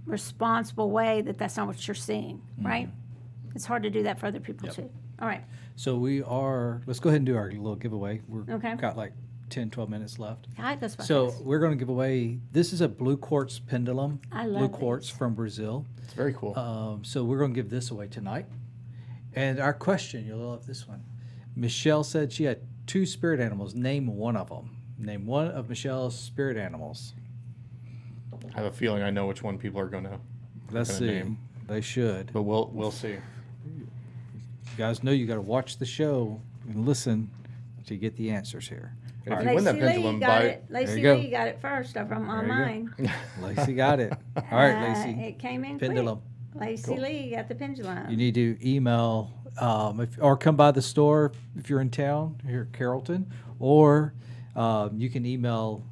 responsible way that's not what you're seeing, right? It's hard to do that for other people too. All right. So let's go ahead and do our little giveaway. We've Okay. got like 10, 12 minutes left. I goes by So fast. we're going to give away, this is a blue quartz pendulum. I love Blue quartz these. from Brazil. It's very cool. So we're going to give this away tonight. And our question, you'll love this one. Michelle said she had 2 spirit animals. Name one of them. Name one of Michelle's spirit animals. I have a feeling I know which one people are gonna See. name. They should. But we'll see. You guys know you got to watch the show and listen to get the answers here. And if you win that pendulum, Lacey go. Lee got it first on There you go. mine. Lacey got it. All right, Lacey. It came in Pendulum. quick. Lacey Lee got the pendulum. You need to email or come by the store if you're in town here at Carrollton, or you can email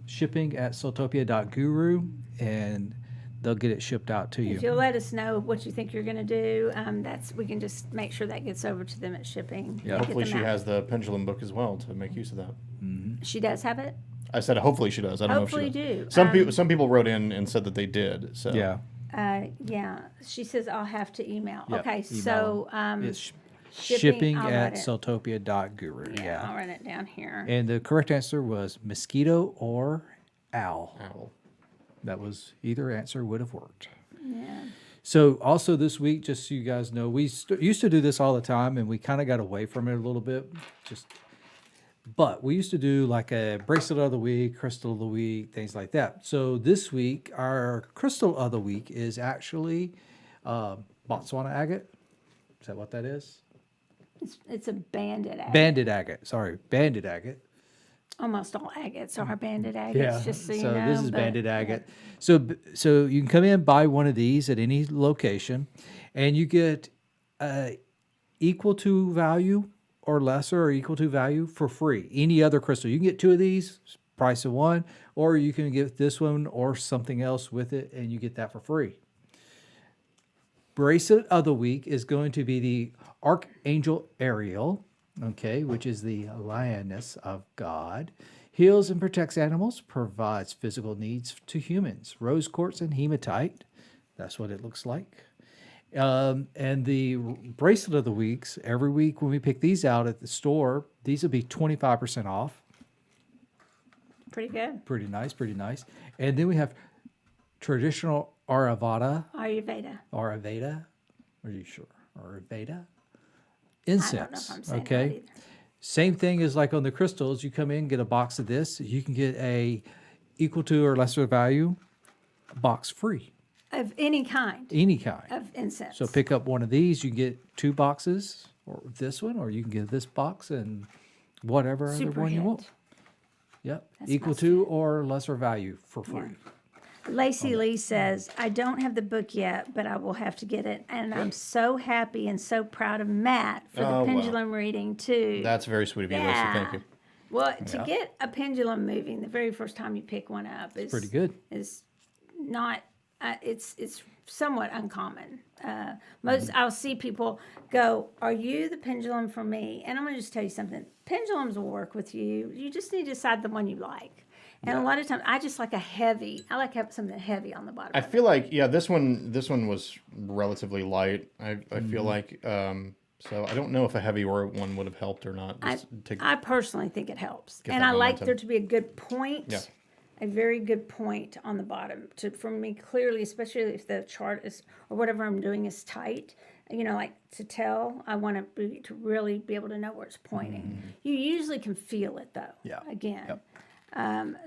shipping@soultopia.guru and they'll get it shipped out to If you. you'll let us know what you think you're going to do, we can just make sure that gets over to them at shipping. Yeah. Get hopefully them she out. has the pendulum book as well to make use of that. She does have it. I said hopefully she does. I don't Hopefully know if she do. does. Some people wrote in and said that they did. So Yeah. Yeah. She says I'll have to email. Yep, Okay. email So It's shipping, I'll write it. shipping@soultopia.guru. I'll Yeah. write it down here. And the correct answer was mosquito or owl. owl. That was either answer would have worked. Yeah. So also this week, just so you guys know, we used to do this all the time, and we kind of got away from it a little bit. But we used to do like a bracelet of the week, crystal of the week, things like that. So this week, our crystal of the week is actually Botswana agate. Is that what that is? It's a banded agate. Banded agate. Sorry, banded agate. Almost all agates are banded agates, just so you know. this is but- banded agate. So you can come in and buy one of these at any location, and you get equal to value or lesser or equal to value for free. Any other crystal. You can get 2 of these, price of one, or you can get this one or something else with it, and you get that for free. Bracelet of the week is going to be the Archangel Ariel, okay, which is the lioness of God. Heals and protects animals, provides physical needs to humans. Rose quartz and hematite. That's what it looks like. And the bracelet of the weeks, every week when we pick these out at the store, these will be 25% off. Pretty good. Pretty nice, pretty nice. And then we have traditional Ayurveda. Ayurveda. Are you sure? Ayurveda? I don't know Incense. if I'm saying that Okay. either. Same thing as like on the crystals. You come in, get a box of this. You can get a equal to or lesser value box free. Of any kind Any kind. of incense. So pick up one of these. You get 2 boxes, or this one, or you can get this box and whatever other Super one you hit. want. Yep. That's Equal must to or lesser value for free. Lacey Lee says, I don't have the book yet, but I will have to get it. And I'm so happy and so proud of Matt for Oh, the wow. pendulum reading, too. That's very sweet of you, Lacey. Thank you. Well, to get a pendulum moving, the very first time you pick one up is Pretty good. Is not. It's somewhat uncommon. I'll see people go, "Are you the pendulum for me?" And I'm going to just tell you something. Pendulums will work with you. You just need to decide the one you like. And a lot of times, I just like a heavy. I like to have something heavy on the bottom. I feel like this one was relatively light. I feel like so I don't know if a heavier one would have helped or not. I personally think it helps, Get and that I like momentum. there to be a good point. Yeah. A very good point on the bottom for me clearly, especially if the chart is or whatever I'm doing is tight. Like to tell, I want to really be able to know where it's pointing. You usually can feel it though. Yeah. Again. Yep.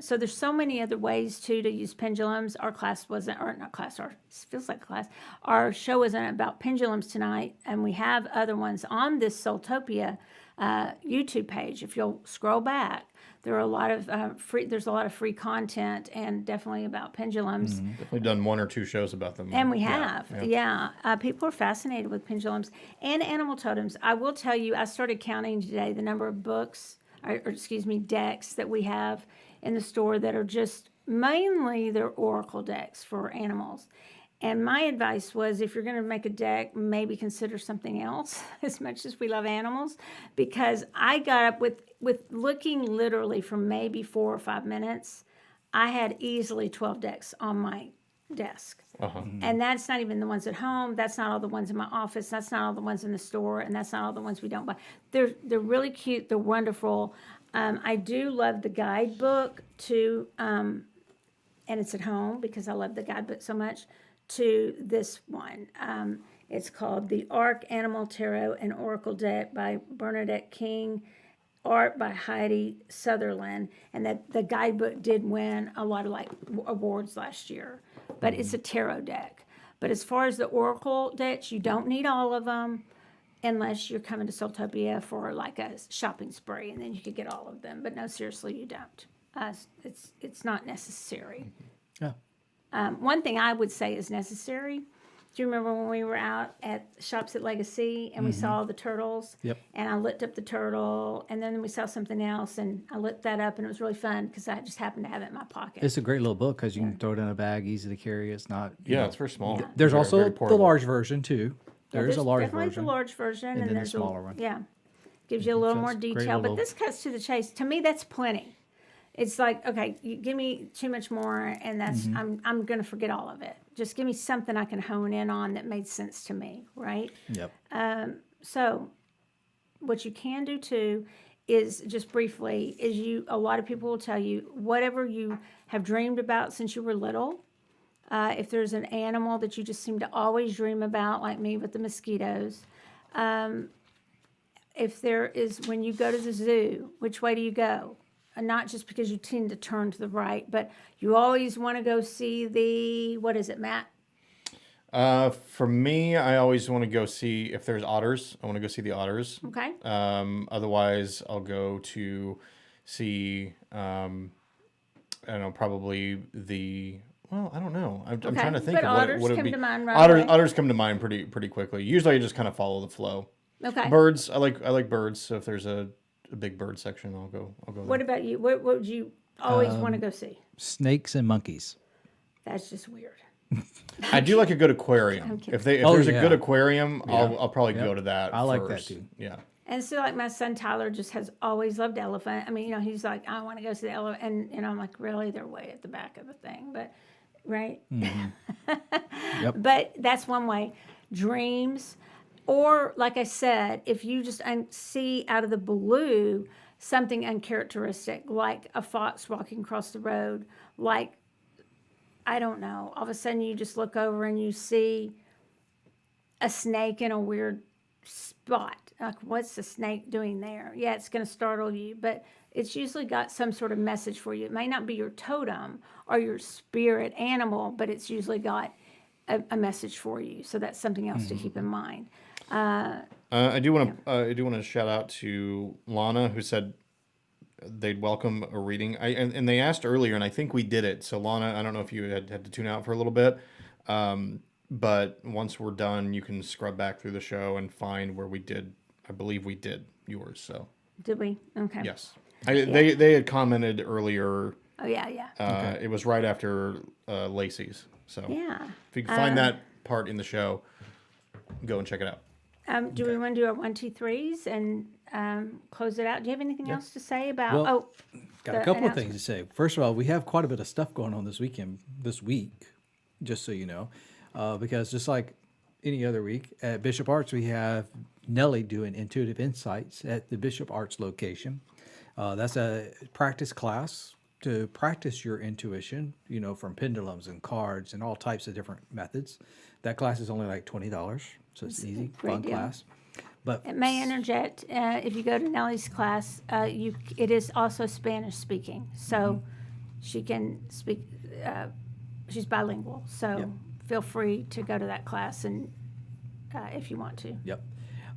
So there's so many other ways to use pendulums. Our class wasn't, or not class, it feels like class. Our show isn't about pendulums tonight, and we have other ones on this SoulTopia YouTube page. If you'll scroll back, there are a lot of free. There's a lot of free content, and definitely about pendulums. Definitely done 1 or 2 shows about them. And we have, people are fascinated with pendulums and animal totems. I will tell you, I started counting today the number of books, decks that we have in the store that are just mainly they're oracle decks for animals. And my advice was, if you're going to make a deck, maybe consider something else. As much as we love animals, because I got up with looking literally for maybe 4 or 5 minutes, I had easily 12 decks on my desk. And that's not even the ones at home. That's not all the ones in my office. That's not all the ones in the store. And that's not all the ones we don't buy. They're really cute. They're wonderful. I do love the guidebook to, and it's at home because I love the guidebook so much, to this one. It's called The Ark Animal Tarot and Oracle Deck by Bernadette King, art by Heidi Sutherland, and that the guidebook did win a lot of awards last year. But it's a tarot deck. But as far as the oracle decks, you don't need all of them unless you're coming to SoulTopia for like a shopping spree, and then you could get all of them. But no, seriously, you don't. It's not necessary. Yeah. One thing I would say is necessary. Do you remember when we were out at Shops at Legacy and we saw the turtles? Yep. And I looked up the turtle, and then we saw something else, and I looked that up, and it was really fun because I just happened to have it in my pocket. It's a great little book because you can throw it in a bag, easy to carry. It's not. It's very small. There's Very, also very the portable. large version too. There's a large definitely version. the large version, and then the there's smaller one. Yeah, gives you a little So more it's great detail. little- But this cuts to the chase. To me, that's plenty. It's like, okay, you give me too much more, and that's I'm going to forget all of it. Just give me something I can hone in on that made sense to me, right? Yep. So, what you can do too is just briefly a lot of people will tell you whatever you have dreamed about since you were little. If there's an animal that you just seem to always dream about, like me with the mosquitoes. If there is, when you go to the zoo, which way do you go? And not just because you tend to turn to the right, but you always want to go see what is it, Matt? For me, I always want to go see if there's otters. I want to go see the otters. Okay. Otherwise, I'll go to see, I don't know, probably I don't know. I'm trying to think But of what otters it would come be. to mind right away. Otters come to mind pretty quickly. Usually, I just kind of follow the flow. Okay. Birds, I like birds. So if there's a big bird section, I'll go there. What about you? What would you always want to go see? Snakes and monkeys. That's just weird. I do like a good aquarium. kidding. If there's a yeah. good aquarium, I'll probably go to that. I like that first. too. Yeah. And so, like, my son Tyler just has always loved elephant. I mean, you know, he's like, I want to go see the elephant. And, you know, I'm like, really? They're way at the back of the thing. But, right? Yep. But that's one way. Dreams. Or, like I said, if you just see out of the blue something uncharacteristic, like a fox walking across the road, like, I don't know, all of a sudden you just look over and you see a snake in a weird spot. Like, what's the snake doing there? Yeah, it's going to startle you, but it's usually got some sort of message for you. It may not be your totem or your spirit animal, but it's usually got a message for you. So that's something else to keep in mind. I do want to shout out to Lana, who said they'd welcome a reading. And they asked earlier, and I think we did it. So Lana, I don't know if you had to tune out for a little bit, but once we're done, you can scrub back through the show and find where we did. I believe we did yours. So Did we? Okay. yes, they had commented earlier. Oh, yeah. It was right after Lacey's. So Yeah. if you can find that part in the show, go and check it out. Do we want to do our 1, 2, 3s and close it out? Do you have anything else to say about? Well, got a the couple of things announcement. to say. First of all, we have quite a bit of stuff going on this week, just so you know, because just like any other week at Bishop Arts, we have Nellie doing Intuitive Insights at the Bishop Arts location. That's a practice class to practice your intuition, you know, from pendulums and cards and all types of different methods. That class is only like $20, so it's easy, great fun deal. class. But It may interject. If you go to Nellie's class, it is also Spanish speaking, so she can speak. She's bilingual, so feel free to go to that class and if you want to. Yep.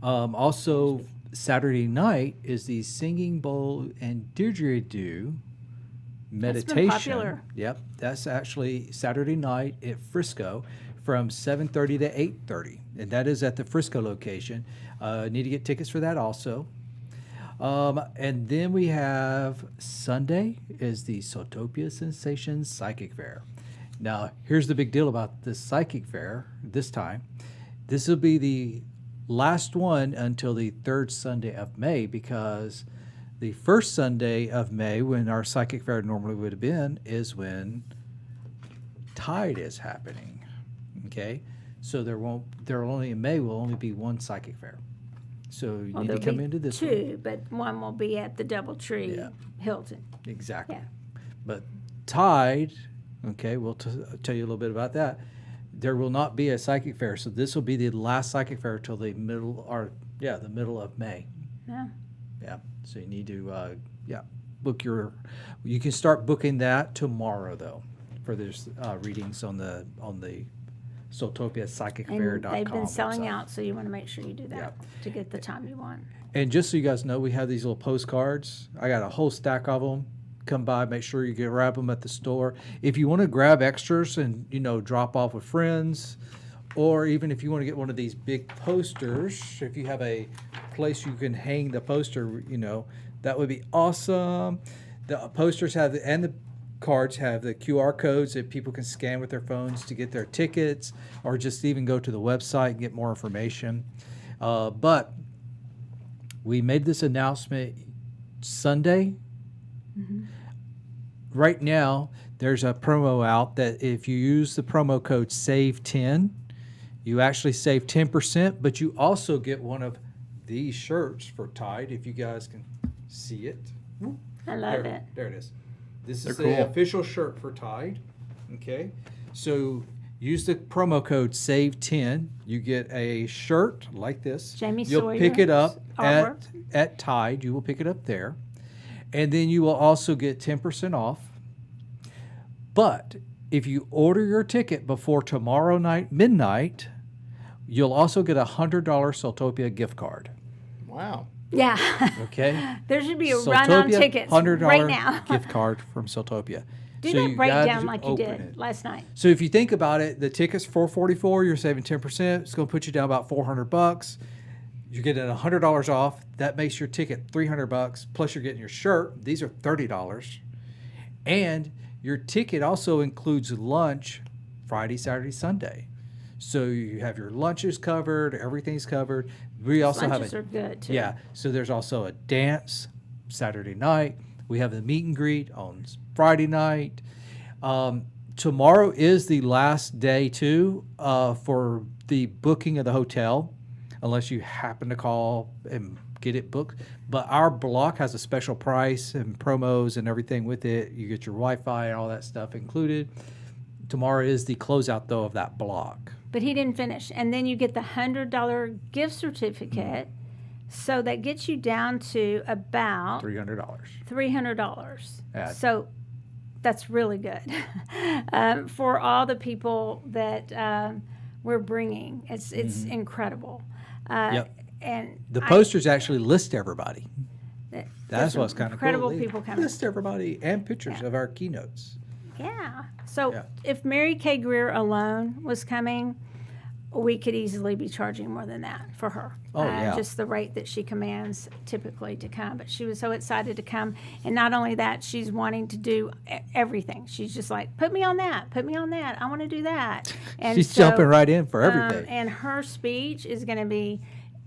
Also, Saturday night is the Singing Bowl and Didgeridoo meditation. popular. Yep, that's actually Saturday night at Frisco from 7:30 to 8:30, and that is at the Frisco location. Need to get tickets for that also. And then we have Sunday is the SoulTopia Sensations Psychic Fair. Now, here's the big deal about this psychic fair this time. This will be the last one until the third Sunday of May, because the first Sunday of May, when our psychic fair normally would have been, is when Tide is happening. Okay, so there only in May will only be one psychic fair. So you need to come into this two, one. but one will be at the DoubleTree Yeah. Hilton. Exactly. Yeah. But Tide, okay, we'll tell you a little bit about that. There will not be a psychic fair, so this will be the last psychic fair till the middle of May. Yeah. Yeah. So you need to book your. You can start booking that tomorrow though, for this readings on the SoulTopiaPsychicFair.com. And they've been selling website. out, so you want to make sure you do that Yeah. to get the time you want. And just so you guys know, we have these little postcards. I got a whole stack of them. Come by, make sure you grab them at the store. If you want to grab extras and, you know, drop off with friends, or even if you want to get one of these big posters, if you have a place you can hang the poster, you know, that would be awesome. The posters and the cards have the QR codes that people can scan with their phones to get their tickets, or just even go to the website and get more information. But we made this announcement Sunday. Right now, there's a promo out that if you use the promo code SAVE10, you actually save 10%, but you also get one of these shirts for Tide, if you guys can see it. I love it. There it is. This They're is the cool. official shirt for Tide. Okay. So use the promo code SAVE10. You get a shirt like this. Jamie You'll Sawyer's pick it up artwork. at Tide. You will pick it up there. And then you will also get 10% off. But if you order your ticket before tomorrow night, midnight, you'll also get a $100 SoulTopia gift card. Wow. Yeah. Okay? There should be a run on SoulTopia, tickets $100 right now. gift card from SoulTopia. Do So that you breakdown gotta like you open did it. last night. So if you think about it, the ticket's $444. You're saving 10%. It's going to put you down about $400. You're getting $100 off. That makes your ticket $300. Plus, you're getting your shirt. These are $30. And your ticket also includes lunch Friday, Saturday, Sunday. So you have your lunches covered, everything's covered. We also Lunches have are good, too. Yeah, so there's also a dance Saturday night. We have the meet and greet on Friday night. Tomorrow is the last day too for the booking of the hotel, unless you happen to call and get it booked. But our block has a special price and promos and everything with it. You get your Wi-Fi and all that stuff included. Tomorrow is the closeout though of that block. But he didn't finish. And then you get the $100 gift certificate. So that gets you down to about $300. $300. Yeah. So that's really good for all the people that we're bringing. It's incredible. Yep. And The posters actually list everybody. there's That's some what's kind of cool. incredible They people coming. list everybody and pictures of our keynotes. Yeah. So Yeah. if Mary Kay Greer alone was coming, we could easily be charging more than that for her. Oh, yeah. Just the rate that she commands typically to come. But she was so excited to come. And not only that, she's wanting to do everything. She's just like, put me on that. Put me on that. I want to do that. And She's so, jumping right in for everything. and her speech is going to be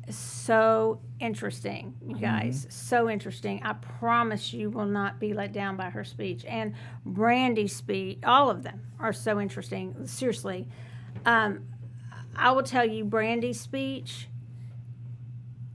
so interesting, you Mm-hmm. guys. So interesting. I promise you will not be let down by her speech. And Brandy's speech, all of them are so interesting. Seriously. I will tell you, Brandy's speech,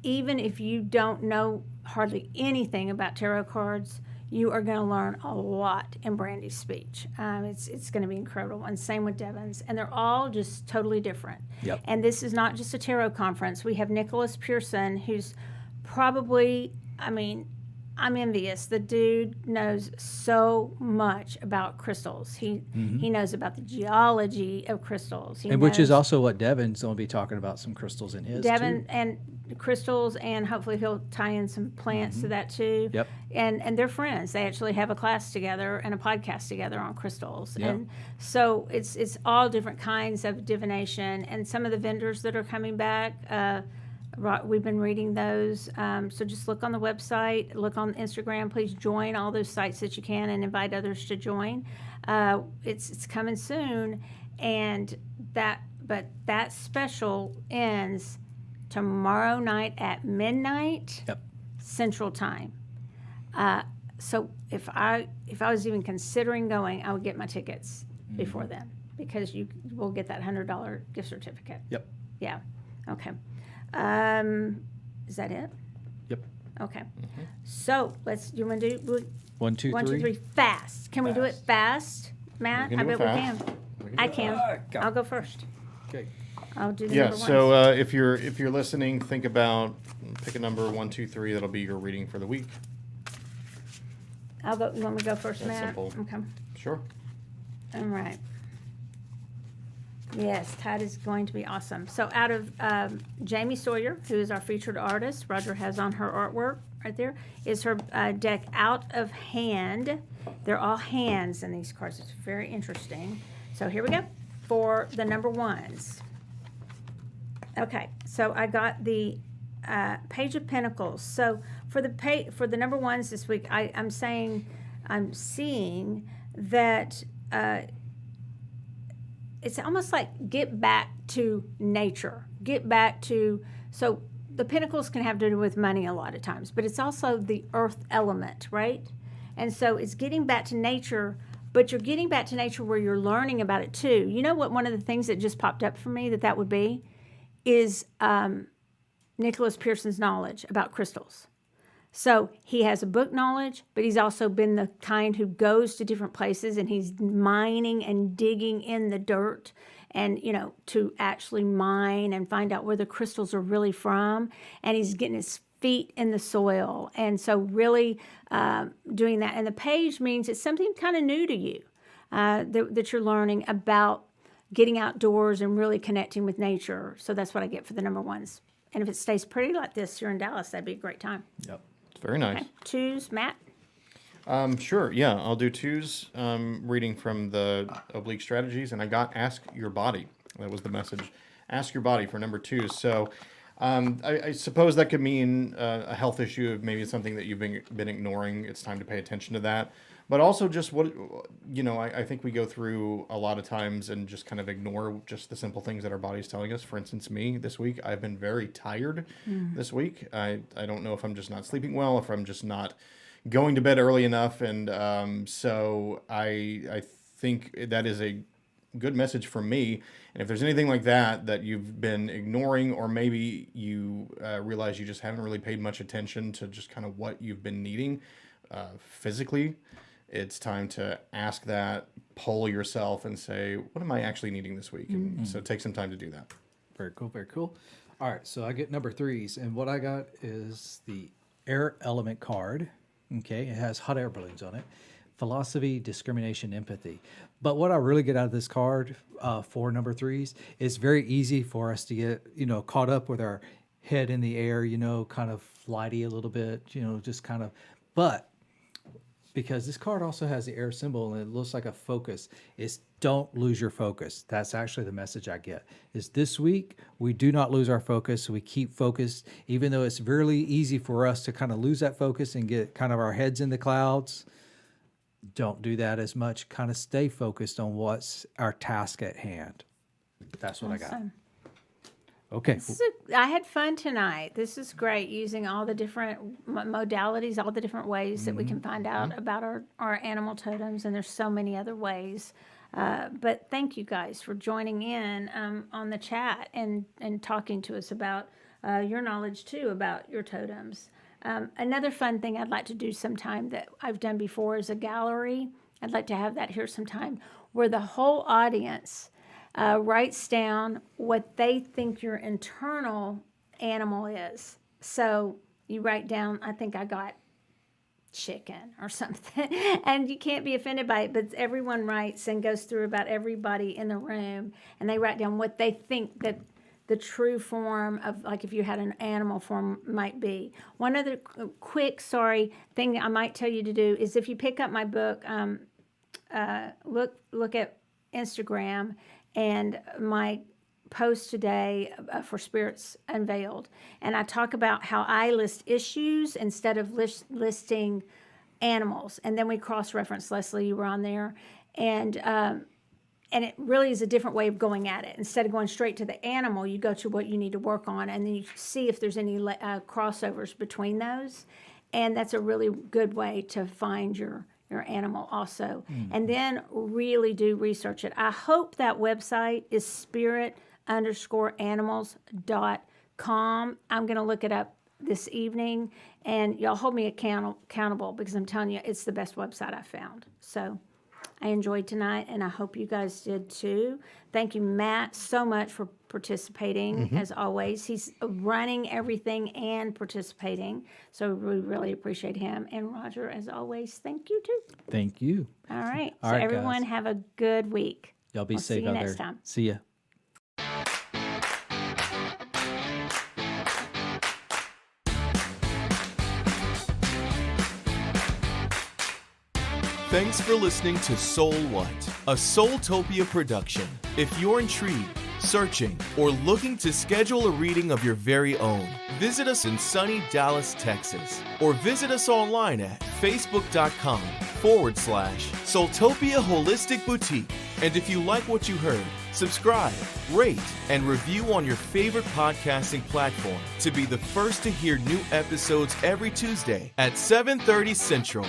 even if you don't know hardly anything about tarot cards, you are going to learn a lot in Brandy's speech. It's going to be incredible. And same with Devin's. And they're all just totally different. Yep. And this is not just a tarot conference. We have Nicholas Pearson, who's probably, I'm envious. The dude knows so much about crystals. He knows about the geology of crystals. And which is also what Devin's going to be talking about, some crystals in his Devin too. and crystals, and hopefully he'll tie in some plants to that too. Yep. And they're friends. They actually have a class together and a podcast together on crystals. Yep. And so it's all different kinds of divination. And some of the vendors that are coming back, we've been reading those. So just look on the website, look on Instagram. Please join all those sites that you can and invite others to join. It's coming soon, but that special ends tomorrow night at midnight Yep. Central Time. So if I was even considering going, I would get my tickets before then, because you will get that $100 gift certificate. Yep. Yeah. Okay. Is that it? Yep. Okay. So you want to do 1, 2, 3. 1, 2, 3 fast? Can we do it fast, Matt? We can I do bet it we fast. can. I can. Go. I'll go first. Okay. I'll do the Yeah. number So ones. if you're listening, think about pick a number 1, 2, 3. That'll be your reading for the week. I'll go. You want me to go first, That's Matt? simple. Okay. Sure. All right. Yes, that is going to be awesome. So out of Jamie Sawyer, who is our featured artist, Roger has on her artwork right there, is her deck Out of Hand. They're all hands in these cards. It's very interesting. So here we go for the number ones. Okay, so I got the Page of Pentacles. So for the number ones this week, I'm seeing that it's almost like get back to nature. Get back to, so the pentacles can have to do with money a lot of times, but it's also the earth element, right? And so it's getting back to nature, but you're getting back to nature where you're learning about it too. You know what one of the things that just popped up for me that would be is Nicholas Pearson's knowledge about crystals. So he has a book knowledge, but he's also been the kind who goes to different places and he's mining and digging in the dirt and, to actually mine and find out where the crystals are really from. And he's getting his feet in the soil. And so really doing that. And the page means it's something kind of new to you that you're learning about getting outdoors and really connecting with nature. So that's what I get for the number ones. And if it stays pretty like this here in Dallas, that'd be a great time. Yep. Very nice. Okay. Choose, Matt. Sure. Yeah, I'll do twos. Reading from the Oblique Strategies, and I got Ask Your Body. That was the message. Ask Your Body for number 2. So I suppose that could mean a health issue, of maybe something that you've been ignoring. It's time to pay attention to that. but also just what, I think we go through a lot of times and just kind of ignore just the simple things that our body's telling us. For instance, me this week, I've been very tired this week. I don't know if I'm just not sleeping well, if I'm just not going to bed early enough. And so I think that is a good message from me. And if there's anything like that you've been ignoring, or maybe you realize you just haven't really paid much attention to just kind of what you've been needing physically, it's time to ask that, poll yourself and say, what am I actually needing this week? And so take some time to do that. Very cool, very cool. All right, so I get number 3s, and what I got is the air element card. Okay, it has hot air balloons on it. Philosophy, discrimination, empathy. But what I really get out of this card for number 3s is very easy for us to get, caught up with our head in the air, kind of flighty a little bit, just kind of, but because this card also has the air symbol and it looks like a focus, is don't lose your focus. That's actually the message I get, is this week we do not lose our focus. We keep focused, even though it's really easy for us to kind of lose that focus and get kind of our heads in the clouds. Don't do that as much. Kind of stay focused on what's our task at hand. That's what I got. Okay. I had fun tonight. This is great, using all the different modalities, all the different ways that we can find out about our animal totems, and there's so many other ways. But thank you guys for joining in on the chat and talking to us about your knowledge too about your totems. Another fun thing I'd like to do sometime that I've done before is a gallery. I'd like to have that here sometime, where the whole audience writes down what they think your internal animal is. So you write down, I think I got chicken or something, and you can't be offended by it, but everyone writes and goes through about everybody in the room, and they write down what they think that the true form of, like, if you had an animal form, might be. One other quick thing I might tell you to do is, if you pick up my book, look at Instagram and my post today for Spirits Unveiled, and I talk about how I list issues instead of listing animals, and then we cross-reference. Leslie, you were on there, and it really is a different way of going at it. Instead of going straight to the animal, you go to what you need to work on, and then you see if there's any crossovers between those, and that's a really good way to find your animal also. And then really do research it. I hope that website is spirit_animals.com. I'm going to look it up this evening, and y'all hold me accountable, because I'm telling you, it's the best website I found. So I enjoyed tonight, and I hope you guys did too. Thank you, Matt, so much for participating, as always. He's running everything and participating, so we really appreciate him. And Roger, as always, thank you too. Thank you. All right. All So right, everyone, guys. have a good week. Y'all be I'll safe see you out next there. time. See ya. Thanks for listening to SoulWhat, a SoulTopia production. If you're intrigued, searching, or looking to schedule a reading of your very own, visit us in sunny Dallas, Texas, or visit us online at facebook.com/SoulTopia Holistic Boutique. And if you like what you heard, subscribe, rate, and review on your favorite podcasting platform to be the first to hear new episodes every Tuesday at 7:30 Central.